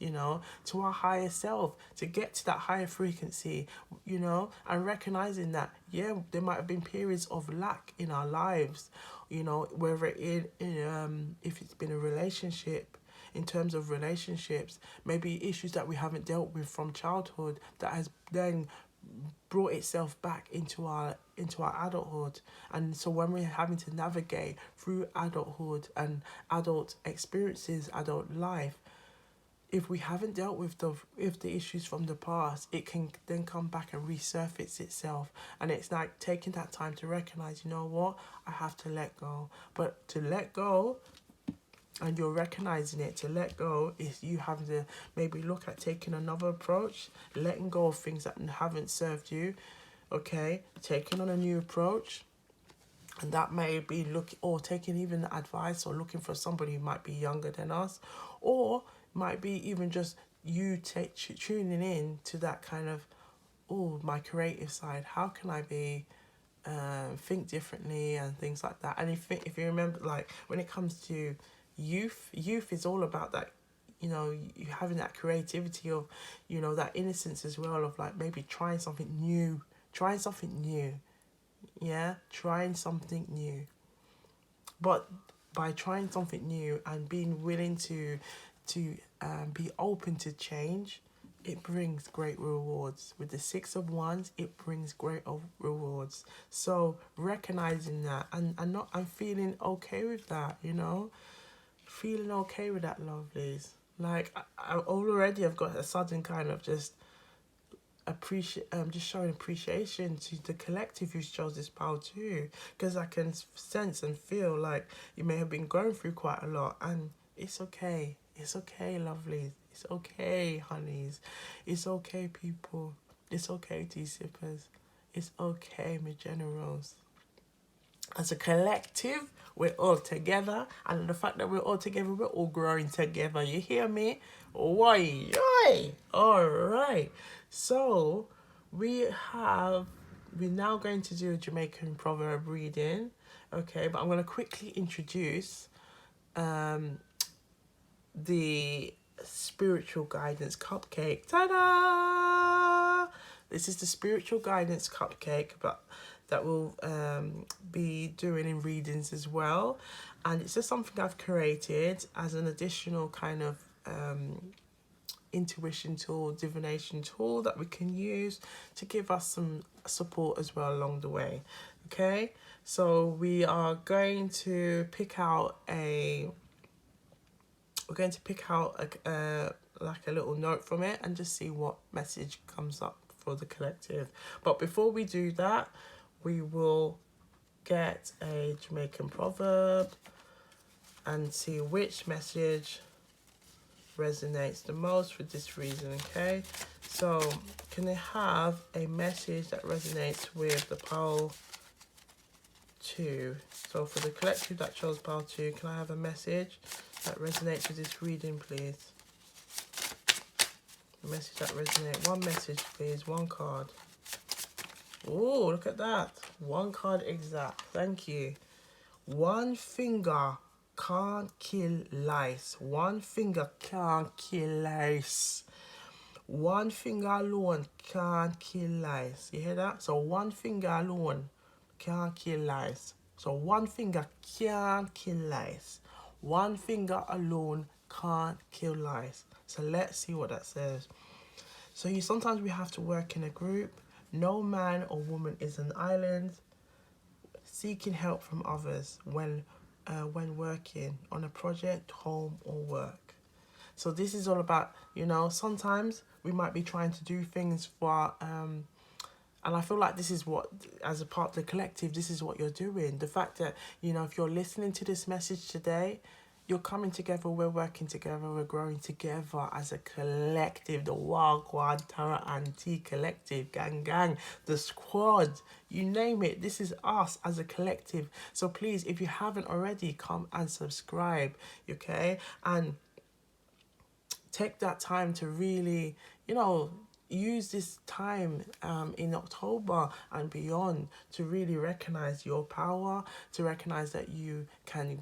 to our higher self, to get to that higher frequency, and recognizing that, yeah, there might have been periods of lack in our lives, whether if it's been a relationship, in terms of relationships, maybe issues that we haven't dealt with from childhood that has then brought itself back into our adulthood. And so when we're having to navigate through adulthood and adult experiences, adult life, if we haven't dealt with the issues from the past, it can then come back and resurface itself. And it's like taking that time to recognize, what, I have to let go. But to let go, and you're recognizing it, to let go is you having to maybe look at taking another approach, letting go of things that haven't served you, okay, taking on a new approach. And that may be or taking even advice, or looking for somebody who might be younger than us, or might be even just you tuning in to that kind of, my creative side. How can I be think differently and things like that? And if you remember, like when it comes to youth is all about that, you having that creativity of, that innocence as well, of like maybe trying something new, yeah, trying something new. But by trying something new and being willing to be open to change, it brings great rewards. With the Six of Wands, it brings great rewards. So recognizing that and feeling okay with that, feeling okay with that, lovelies. Like I already have got a sudden kind of just just showing appreciation to the collective who chose this power too, because I can sense and feel like you may have been going through quite a lot, and it's okay. It's okay, lovelies. It's okay, honeys. It's okay, people. It's okay, tea sippers. It's okay, my generals. As a collective, we're all together, and the fact that we're all together, we're all growing together. You hear me? Why? All right. So we're now going to do a Jamaican proverb reading, okay? But I'm going to quickly introduce the spiritual guidance cupcake. Ta-da! This is the spiritual guidance cupcake, but that will be doing in readings as well. And it's just something I've created as an additional kind of intuition tool, divination tool that we can use to give us some support as well along the way. Okay, so we are going to pick out a like a little note from it and just see what message comes up for the collective. But before we do that, we will get a Jamaican proverb and see which message resonates the most for this reason. Okay, so can I have a message that resonates with the pile 2? So for the collective that chose pile 2, can I have a message that resonates with this reading, please? A message that resonates. One message, please. One card. Oh, look at that. One card exact. Thank you. One finger can't kill lice. One finger can't kill lice. One finger alone can't kill lice. You hear that? So one finger alone can't kill lice. So one finger can't kill lice. One finger alone can't kill lice. So let's see what that says. So sometimes we have to work in a group. No man or woman is an island. Seeking help from others when working on a project, home or work. So this is all about, sometimes we might be trying to do things for, and I feel like this is what, as a part of the collective, this is what you're doing. The fact that, if you're listening to this message today, you're coming together, we're working together, we're growing together as a collective, the Wagwan Tara and T collective, gang, the squad, you name it. This is us as a collective. So please, if you haven't already, come and subscribe, okay? And take that time to really, use this time in October and beyond to really recognize your power, to recognize that you can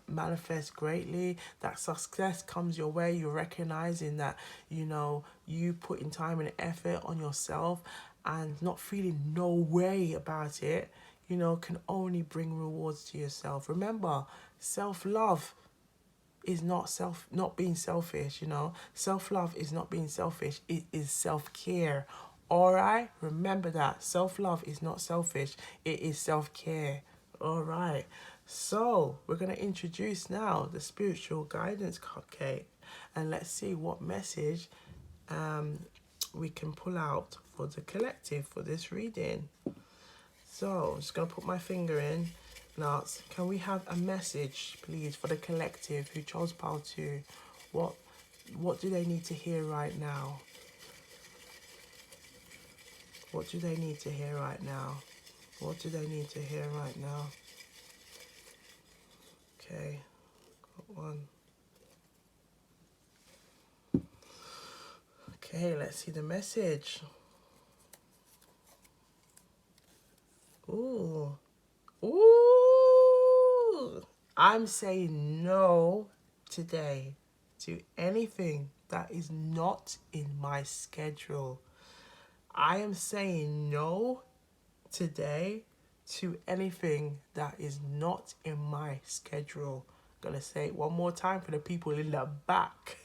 manifest greatly, that success comes your way. You're recognizing that, you putting time and effort on yourself and not feeling no way about it, can only bring rewards to yourself. Remember, self-love is not being selfish. Self-love is not being selfish. It is self-care. All right, remember that. Self-love is not selfish. It is self-care. All right, so we're going to introduce now the spiritual guidance cupcake, and let's see what message we can pull out for the collective for this reading. So I'm just going to put my finger in. Now, can we have a message, please, for the collective who chose pile 2? What do they need to hear right now? What do they need to hear right now? What do they need to hear right now? Okay, got one. Okay, let's see the message. Ooh. I'm saying no today to anything that is not in my schedule. I am saying no today to anything that is not in my schedule. I'm gonna say it one more time for the people in the back.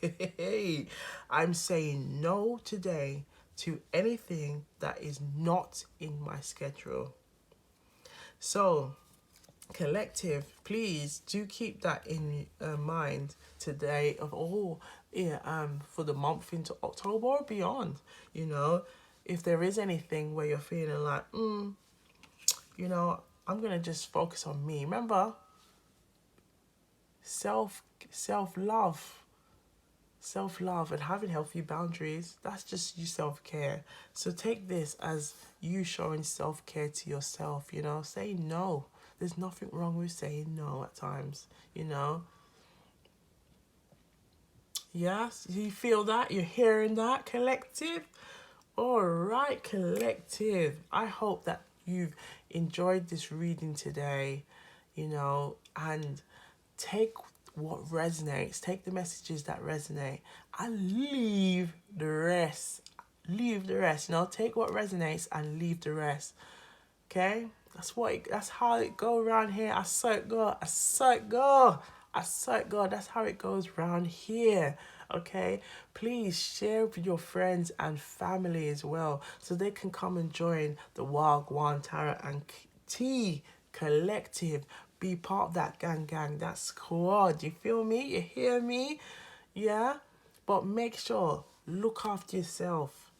I'm saying no today to anything that is not in my schedule. So, collective, please do keep that in mind today for the month into October or beyond. If there is anything where you're feeling like, I'm gonna just focus on me. Remember, self-love and having healthy boundaries, that's just you self-care. So take this as you showing self-care to yourself. Say no. There's nothing wrong with saying no at times. Yes, you feel that? You're hearing that, collective? All right, collective. I hope that you've enjoyed this reading today, and take what resonates, take the messages that resonate, and leave the rest. Take what resonates and leave the rest. Okay? That's how it go around here. I saw it go. I swear to God, that's how it goes round here. Okay, please share with your friends and family as well, so they can come and join the Wagwan Tarot and Tea Collective. Be part of that gang, that squad. You feel me? You hear me? Yeah. But make sure, look after yourself.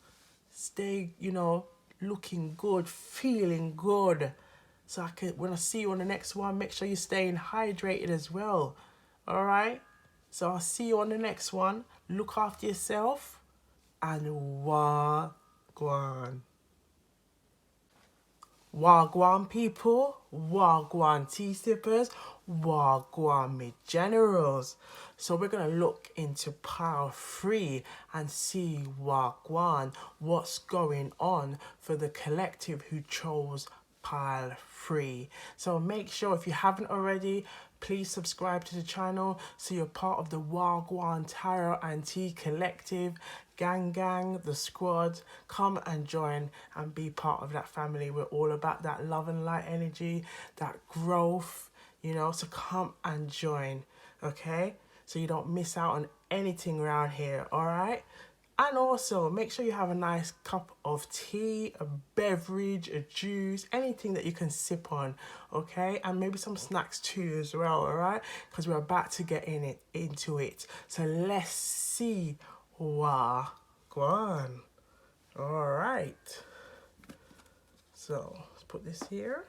Stay, looking good, feeling good. So I can, when I see you on the next one, make sure you're staying hydrated as well. All right. So I'll see you on the next one. Look after yourself and wagwan. Wagwan people, Wagwan tea sippers, Wagwan mid generals. So we're gonna look into pile 3 and see Wagwan, what's going on for the collective who chose pile 3. So make sure, if you haven't already, please subscribe to the channel so you're part of the Wagwan Tarot and Tea Collective. Gang, the squad, come and join and be part of that family. We're all about that love and light energy, that growth, so come and join, okay? So you don't miss out on anything around here, all right? And also, make sure you have a nice cup of tea, a beverage, a juice, anything that you can sip on, okay? And maybe some snacks too as well, all right? Because we're about to get into it. So let's see. Wow, go on. All right. So let's put this here.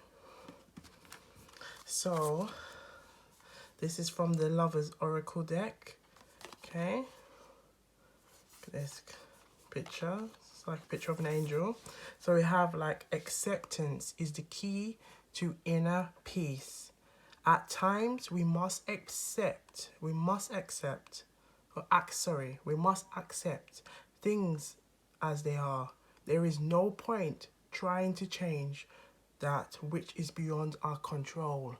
So this is from the Lovers Oracle deck. Okay. Look at this picture. It's like a picture of an angel. So we have like acceptance is the key to inner peace. At times we must accept. We must accept things as they are. There is no point trying to change that which is beyond our control.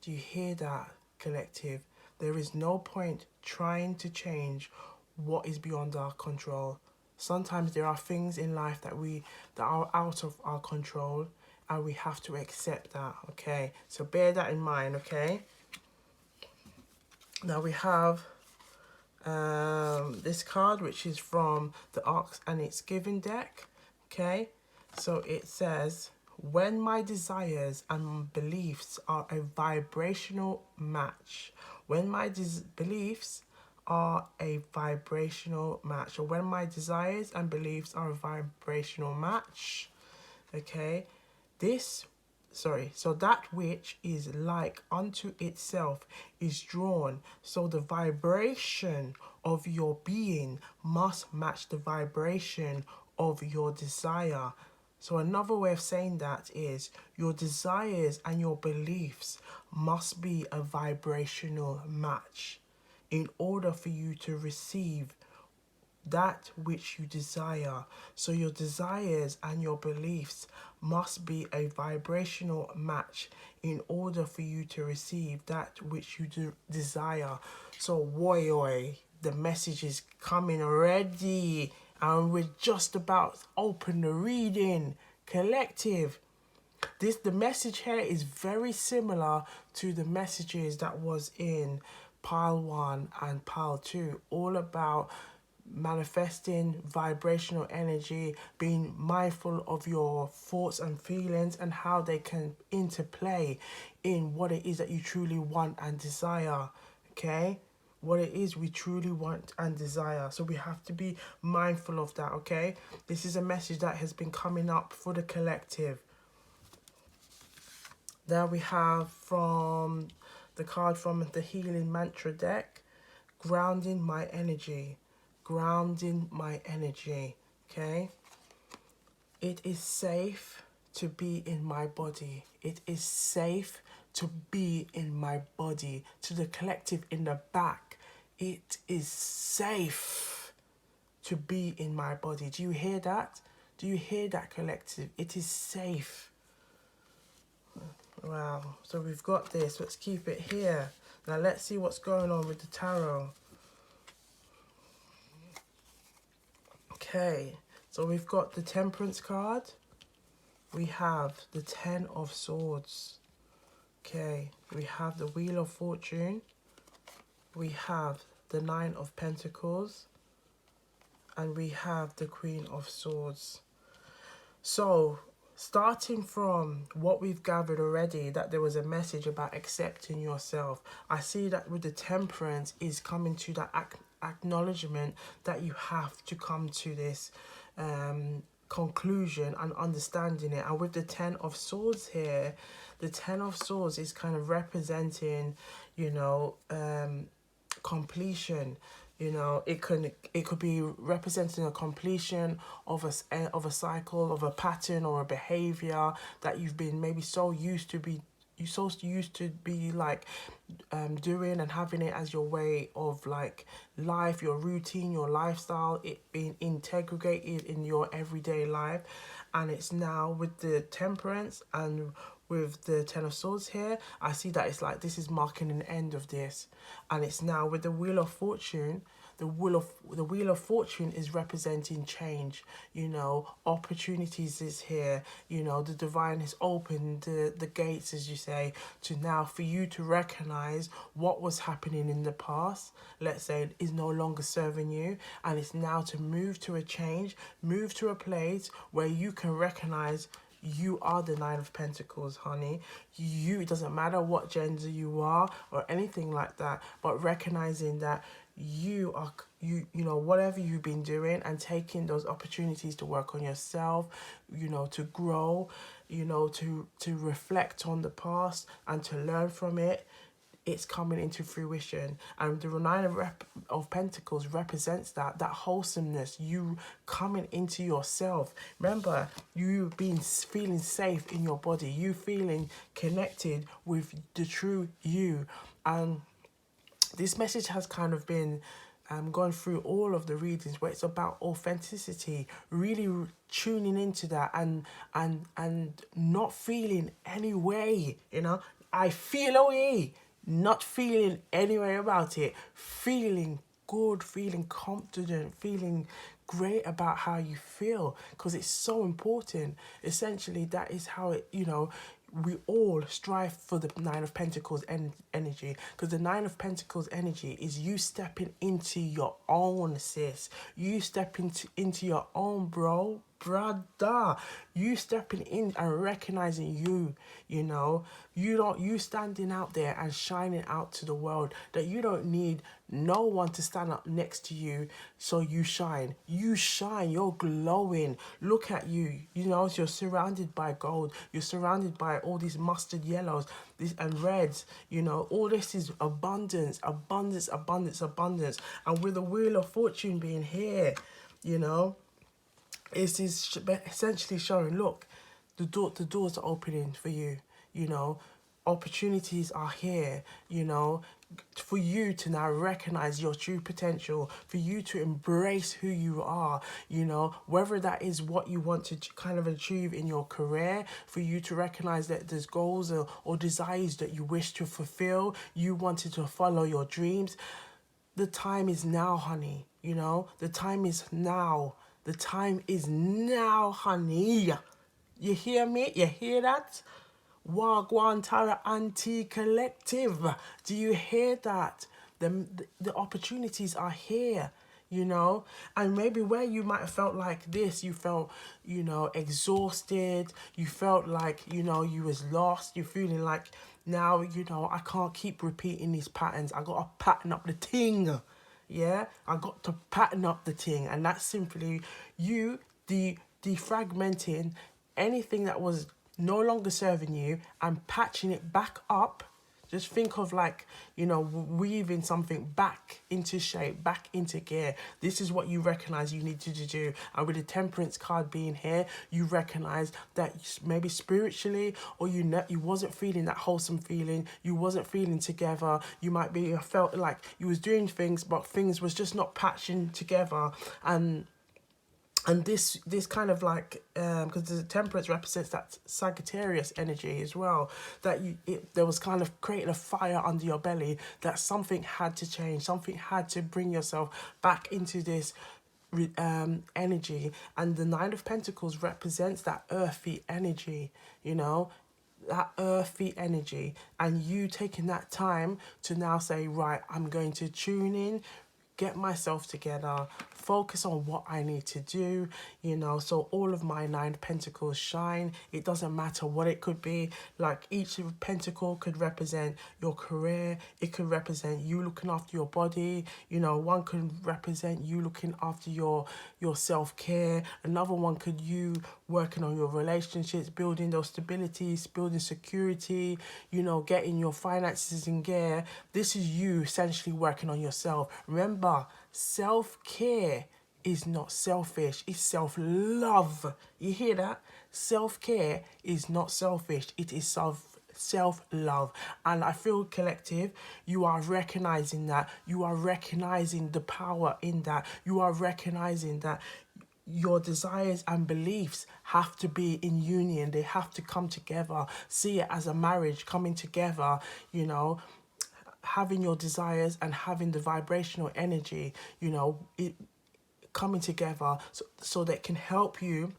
Do you hear that, collective? There is no point trying to change what is beyond our control. Sometimes there are things in life that are out of our control, and we have to accept that, okay? So bear that in mind, okay? Now we have this card, which is from the Ox and It's Given deck, okay? So it says, when my desires and beliefs are a vibrational match. When my beliefs are a vibrational match, or when my desires and beliefs are a vibrational match, okay? So that which is like unto itself is drawn. So the vibration of your being must match the vibration of your desire. So another way of saying that is your desires and your beliefs must be a vibrational match in order for you to receive that which you desire. So your desires and your beliefs must be a vibrational match in order for you to receive that which you desire. So woy, the message is coming already, and we're just about to open the reading, collective. The message here is very similar to the messages that was in pile 1 and pile 2, all about manifesting vibrational energy, being mindful of your thoughts and feelings and how they can interplay in what it is that you truly want and desire, okay? What it is we truly want and desire. So we have to be mindful of that, okay? This is a message that has been coming up for the collective. There we have from the card from the Healing Mantra deck, grounding my energy. Grounding my energy, okay? It is safe to be in my body. It is safe to be in my body. To the collective in the back, it is safe to be in my body. Do you hear that? Do you hear that, collective? It is safe. Wow, so we've got this. Let's keep it here. Now let's see what's going on with the tarot. Okay, so we've got the Temperance card. We have the 10 of Swords. Okay, we have the Wheel of Fortune. we have the Nine of Pentacles, and we have the Queen of Swords. So, starting from what we've gathered already, that there was a message about accepting yourself. I see that with the Temperance is coming to that acknowledgement that you have to come to this conclusion and understanding it. And with the Ten of Swords here, the Ten of Swords is kind of representing, you know, completion. You know, it could be representing a completion of a cycle, of a pattern or a behavior that you've been maybe so used to be like doing and having it as your way of like life, your routine, your lifestyle, it being integrated in your everyday life. And it's now with the Temperance and with the Ten of Swords here, I see that it's like this is marking an end of this. And it's now with the Wheel of Fortune. The wheel of fortune is representing change. You know, opportunities is here. You know, the divine has opened the gates, as you say, to now for you to recognize what was happening in the past, let's say, is no longer serving you, and it's now to move to a change, move to a place where you can recognize you are the Nine of Pentacles, honey. It doesn't matter what gender you are or anything like that, but recognizing that you know, whatever you've been doing and taking those opportunities to work on yourself, you know, to grow, you know, to reflect on the past and to learn from it, it's coming into fruition. And the Nine of Pentacles represents that wholesomeness, you coming into yourself. Remember, you being feeling safe in your body, you feeling connected with the true you. And this message has kind of been gone through all of the readings where it's about authenticity, really tuning into that and not feeling any way, you know. I feel away, not feeling any way about it, feeling good, feeling confident, feeling great about how you feel, because it's so important. Essentially, that is how it, you know, we all strive for the Nine of Pentacles energy, because the Nine of Pentacles energy is you stepping into your own, sis. You stepping into your own, brother. You stepping in and recognizing you know, you standing out there and shining out to the world that you don't need no one to stand up next to you, so you shine, you're glowing. Look at you, you know, you're surrounded by gold, you're surrounded by all these mustard yellows, these and reds, you know, all this is abundance. And with the Wheel of Fortune being here, you know, it's essentially showing, look, the doors are opening for you, you know, opportunities are here, you know, for you to now recognize your true potential, for you to embrace who you are, you know, whether that is what you want to kind of achieve in your career, for you to recognize that there's goals or desires that you wish to fulfill, you wanted to follow your dreams. The time is now, honey, you know, the time is now. The time is now, honey. You hear me? You hear that? Wagwan Tara Anti Collective. Do you hear that? The opportunities are here, you know? And maybe where you might have felt like this, you felt, you know, exhausted. You felt like, you know, you was lost. You're feeling like, now, you know, I can't keep repeating these patterns. I got to pattern up the thing. Yeah, I got to pattern up the thing, and that's simply you defragmenting anything that was no longer serving you and patching it back up. Just think of, like, you know, weaving something back into shape, back into gear. This is what you recognize you need to do. And with the Temperance card being here, you recognize that maybe spiritually, or you wasn't feeling that wholesome feeling. You wasn't feeling together. You might be felt like you was doing things, but things was just not patching together. And this kind of like, because the Temperance represents that Sagittarius energy as well, that there was kind of creating a fire under your belly, that something had to change, something had to bring yourself back into this energy. And the Nine of Pentacles represents that earthy energy, you know. that earthy energy, and you taking that time to now say, right, I'm going to tune in, get myself together, focus on what I need to do, so all of my 9 pentacles shine. It doesn't matter what it could be. Like, each pentacle could represent your career, it could represent you looking after your body, one could represent you looking after your self-care, another one could you working on your relationships, building those stabilities, building security, getting your finances in gear. This is you essentially working on yourself. Remember, self-care is not selfish, it's self-love. You hear that? Self-care is not selfish, it is self-love. And I feel, collective, you are recognizing that. You are recognizing the power in that. You are recognizing that your desires and beliefs have to be in union. They have to come together. See it as a marriage coming together, having your desires and having the vibrational energy, it coming together, so that can help you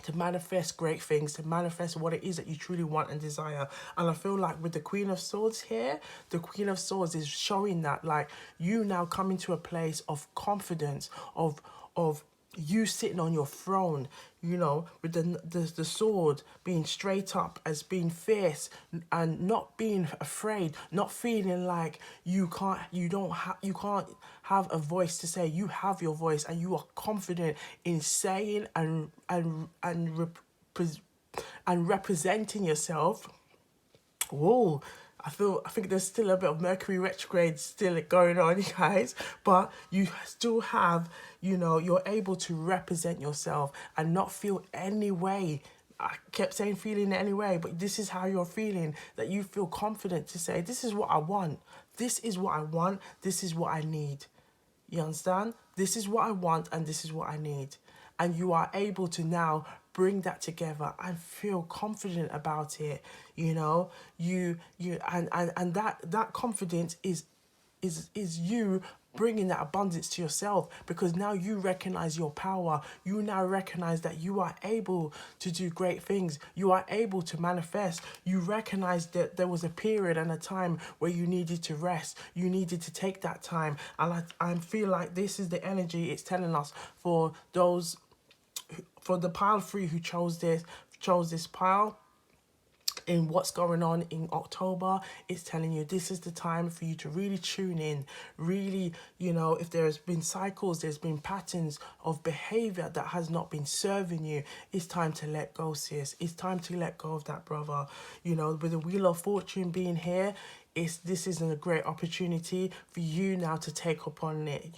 to manifest great things, to manifest what it is that you truly want and desire. And I feel like with the Queen of Swords here, the Queen of Swords is showing that, like, you now coming to a place of confidence, of you sitting on your throne, with the sword being straight up, as being fierce, and not being afraid, not feeling like you can't have a voice to say. You have your voice, and you are confident in saying and representing yourself. Whoa, I think there's still a bit of Mercury retrograde still going on, you guys, but you still have, you're able to represent yourself and not feel any way. I kept saying feeling any way, but this is how you're feeling, that you feel confident to say, this is what I want. This is what I want. This is what I need. You understand? This is what I want and this is what I need. And you are able to now bring that together and feel confident about it. And that confidence is you bringing that abundance to yourself, because now you recognize your power. You now recognize that you are able to do great things. You are able to manifest. You recognize that there was a period and a time where you needed to rest. You needed to take that time. And I feel like this is the energy it's telling us for those, for the pile 3 who chose this pile. In what's going on in October, it's telling you this is the time for you to really tune in. Really, if there's been cycles, there's been patterns of behavior that has not been serving you, it's time to let go, sis. It's time to let go of that, brother. With the Wheel of Fortune being here, this isn't a great opportunity for you now to take upon it,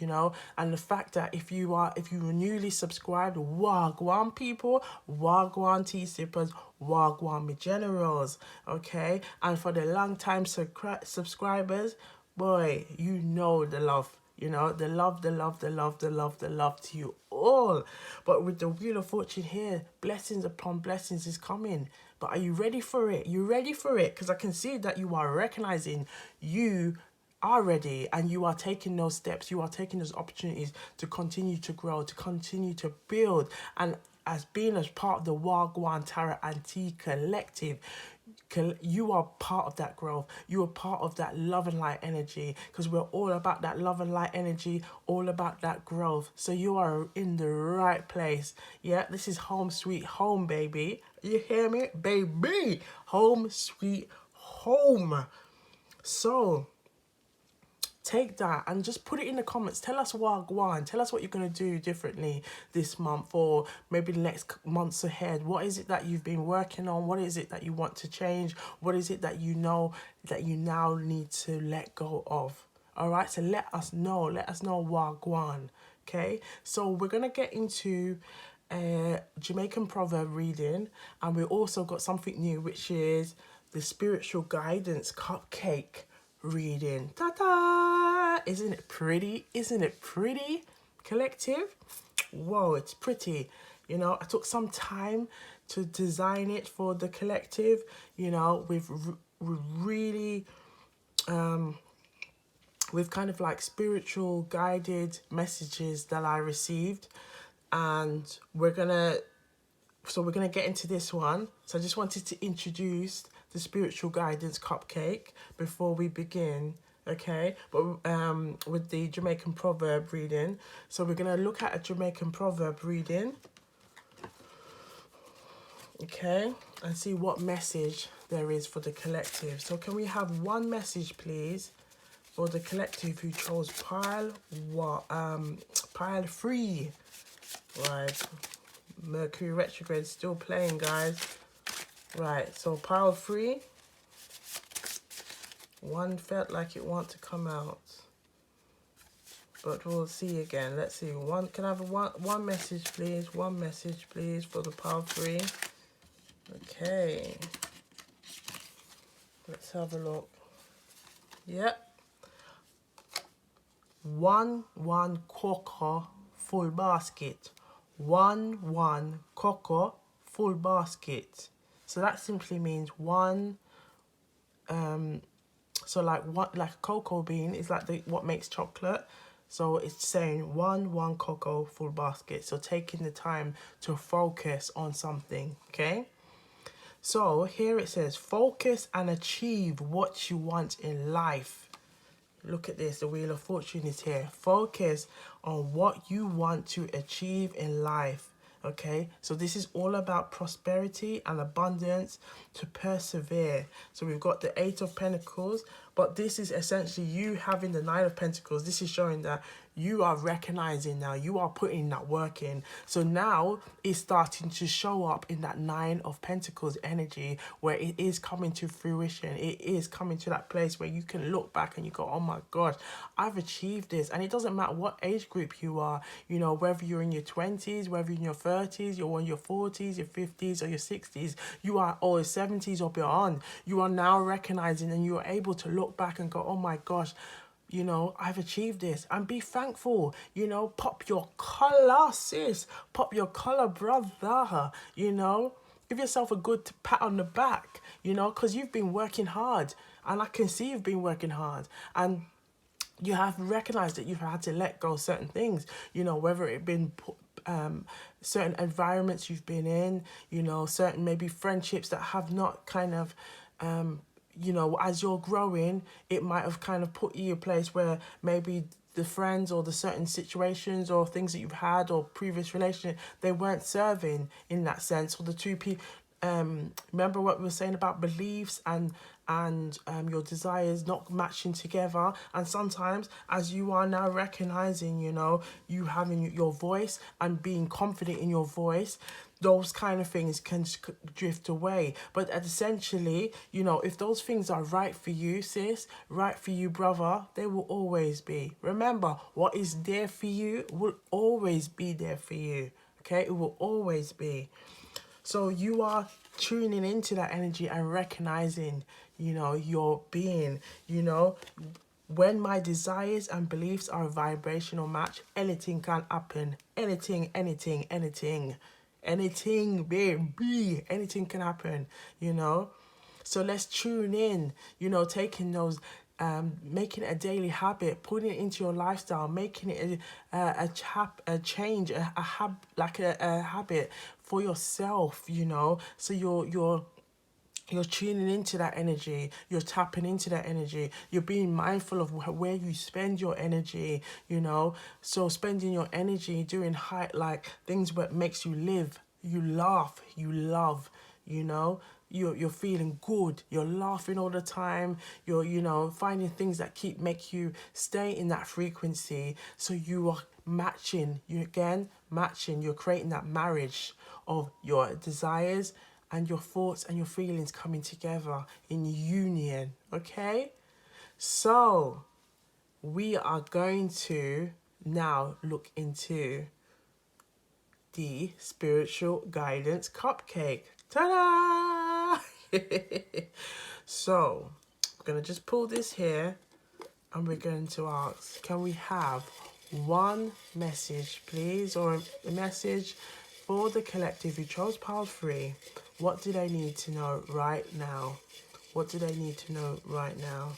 and the fact that if you were newly subscribed, wagwan people, wagwan tea sippers, wagwan me generals, okay? And for the long time subscribers, boy, the love, the love to you all. But with the Wheel of Fortune here, blessings upon blessings is coming. But are you ready for it? You ready for it? Because I can see that you are recognizing you are ready, and you are taking those steps. You are taking those opportunities to continue to grow, to continue to build. And as being as part of the Wagwan Tarot Antique Collective, you are part of that growth. You are part of that love and light energy, because we're all about that love and light energy, all about that growth. So you are in the right place. Yeah, this is home sweet home, baby. You hear me? Baby, home sweet home. So take that and just put it in the comments. Tell us wagwan. Tell us what you're going to do differently this month, or maybe the next months ahead. What is it that you've been working on? What is it that you want to change? What is it that you know that you now need to let go of? All right, so let us know. Let us know wagwan. Okay, so we're going to get into a Jamaican proverb reading, and we also got something new, which is the spiritual guidance cupcake reading. Ta-da! Isn't it pretty? Isn't it pretty, collective? Whoa, it's pretty. I took some time to design it for the collective, with really with kind of like spiritual guided messages that I received, and we're gonna So we're going to get into this one. So I just wanted to introduce the spiritual guidance cupcake before we begin. Okay, but with the Jamaican proverb reading. So we're going to look at a Jamaican proverb reading. Okay, and see what message there is for the collective. So can we have one message, please, for the collective who chose pile 3? Right, Mercury retrograde still playing, guys. Right, so pile 3. One felt like it want to come out, but we'll see again. Let's see. Can I have one message, please? One message, please, for the pile 3. Okay. Let's have a look. Yep. One cocoa full basket. One cocoa full basket. So that simply means one. So like a cocoa bean is like what makes chocolate. So it's saying one cocoa full basket. So taking the time to focus on something. Okay. So here it says focus and achieve what you want in life. Look at this, the Wheel of Fortune is here. Focus on what you want to achieve in life. Okay, so this is all about prosperity and abundance, to persevere. So we've got the 8 of Pentacles, but this is essentially you having the 9 of Pentacles. This is showing that you are recognizing now, you are putting that work in. So now it's starting to show up in that 9 of Pentacles energy, where it is coming to fruition. It is coming to that place where you can look back and you go, oh my gosh, I've achieved this. And it doesn't matter what age group you are, you know, whether you're in your 20s, whether you're in your 30s, you're in your 40s, your 50s, or your 60s, you are, or 70s or beyond, you are now recognizing and you are able to look back and go, oh my gosh, you know, I've achieved this, and be thankful. You know, pop your collar, sis. Pop your collar, brother. You know, give yourself a good pat on the back, you know, because you've been working hard, and I can see you've been working hard, and you have recognized that you've had to let go of certain things, you know, whether it been certain environments you've been in, you know, certain maybe friendships that have not kind of you know, as you're growing, it might have kind of put you in a place where maybe the friends or the certain situations or things that you've had or previous relationship, they weren't serving in that sense. Or the two people, remember what we were saying about beliefs and your desires not matching together. And sometimes, as you are now recognizing, you know, you having your voice and being confident in your voice, those kind of things can drift away. But essentially, you know, if those things are right for you, sis, right for you, brother, they will always be. Remember, what is there for you will always be there for you. Okay, it will always be. So you are tuning into that energy and recognizing, you know, your being, you know, when my desires and beliefs are a vibrational match, anything can happen. Anything, baby, anything can happen, you know. So let's tune in, you know, taking those, making it a daily habit, putting it into your lifestyle, making it a change, a habit for yourself, you know. So you're tuning into that energy, you're tapping into that energy, you're being mindful of where you spend your energy, you know. So spending your energy doing like things that makes you live, you laugh, you love, you know. You're feeling good, you're laughing all the time, you're, you know, finding things that make you stay in that frequency. So you are matching, you're creating that marriage of your desires and your thoughts and your feelings coming together in union. Okay, so we are going to now look into the spiritual guidance cupcake. Ta-da! So I'm gonna just pull this here and we're going to ask, can we have one message, please, or a message for the collective who chose pile 3? What do they need to know right now? What do they need to know right now?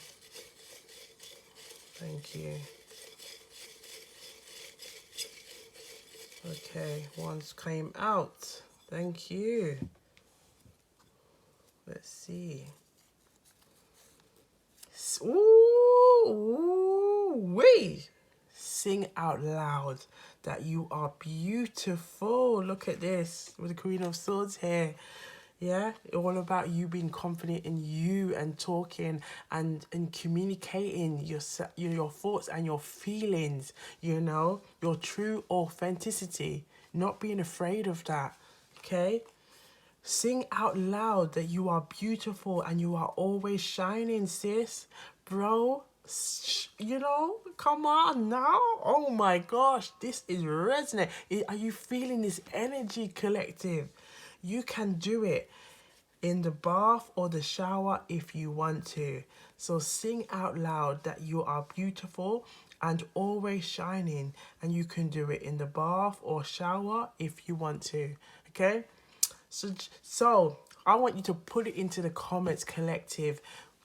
Thank you. Okay, one's came out. Thank you. Let's see. Ooh, wait. Sing out loud that you are beautiful. Look at this with the Queen of Swords here. Yeah, all about you being confident in you and talking and communicating your thoughts and your feelings, your true authenticity, not being afraid of that. Okay? Sing out loud that you are beautiful and you are always shining, sis. Bro, come on now. Oh my gosh, this is resonant. Are you feeling this energy, collective? You can do it in the bath or the shower if you want to. So sing out loud that you are beautiful and always shining, and you can do it in the bath or shower if you want to. Okay? So I want you to put it into the comments, collective.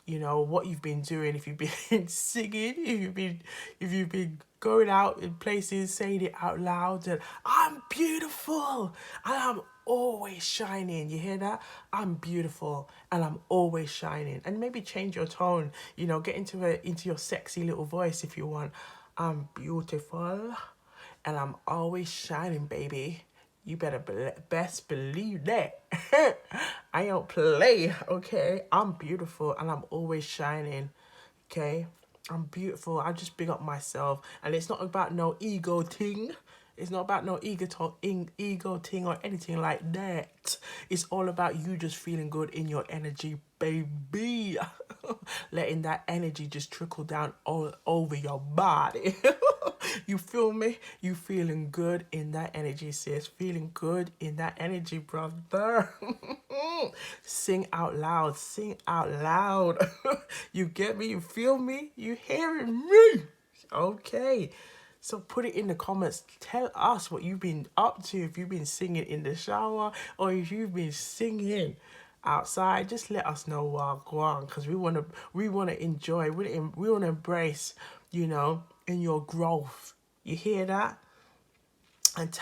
What you've been doing, if you've been singing, if you've been going out in places saying it out loud, and I'm beautiful and I'm always shining. You hear that? I'm beautiful and I'm always shining. And maybe change your tone. Get into your sexy little voice if you want. I'm beautiful and I'm always shining, baby. You better best believe that. I don't play, okay? I'm beautiful and I'm always shining, okay? I'm beautiful. I just big up myself. And it's not about no ego thing. It's not about no ego thing or anything like that. It's all about you just feeling good in your energy, baby. Letting that energy just trickle down all over your body. You feel me? You feeling good in that energy, sis. Feeling good in that energy, brother. Sing out loud. Sing out loud. You get me? You feel me? You hearing me? Okay. So put it in the comments. Tell us what you've been up to. If you've been singing in the shower or if you've been singing outside, just let us know while gwan, because we wanna enjoy. We wanna embrace, in your growth. You hear that? And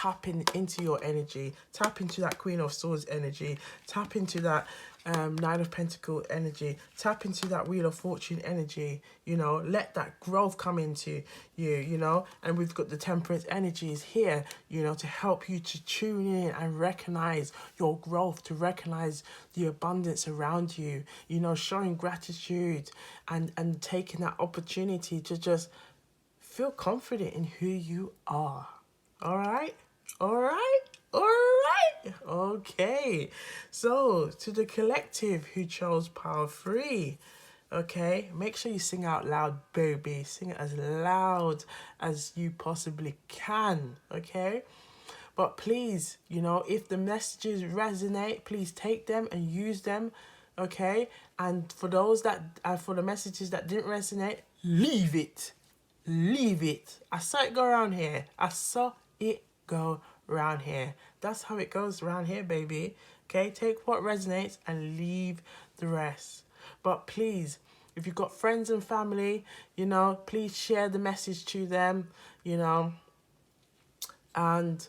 into your energy, tap into that Queen of Swords energy, tap into that Nine of Pentacles energy, tap into that Wheel of Fortune energy, let that growth come into you, and we've got the Temperance energies here, to help you to tune in and recognize your growth, to recognize the abundance around you, showing gratitude and taking that opportunity to just feel confident in who you are. All right? All right? All right? Okay. So, to the collective who chose Power 3, okay, make sure you sing out loud, baby. Sing it as loud as you possibly can, okay? But please, if the messages resonate, please take them and use them, okay? And for for the messages that didn't resonate, leave it. Leave it. I saw it go around here. I saw it go around here. That's how it goes around here, baby. Okay, take what resonates and leave the rest. But please, if you've got friends and family, please share the message to them, and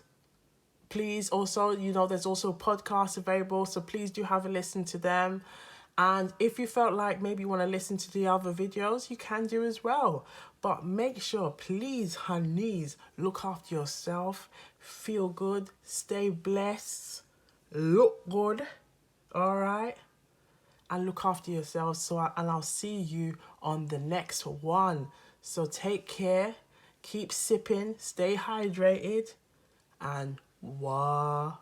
please also, there's also podcasts available, so please do have a listen to them. And if you felt like maybe you want to listen to the other videos, you can do as well. But make sure, please, honeys, look after yourself, feel good, stay blessed, look good, all right? And look after yourselves. And I'll see you on the next one. So take care, keep sipping, stay hydrated, and wagwan.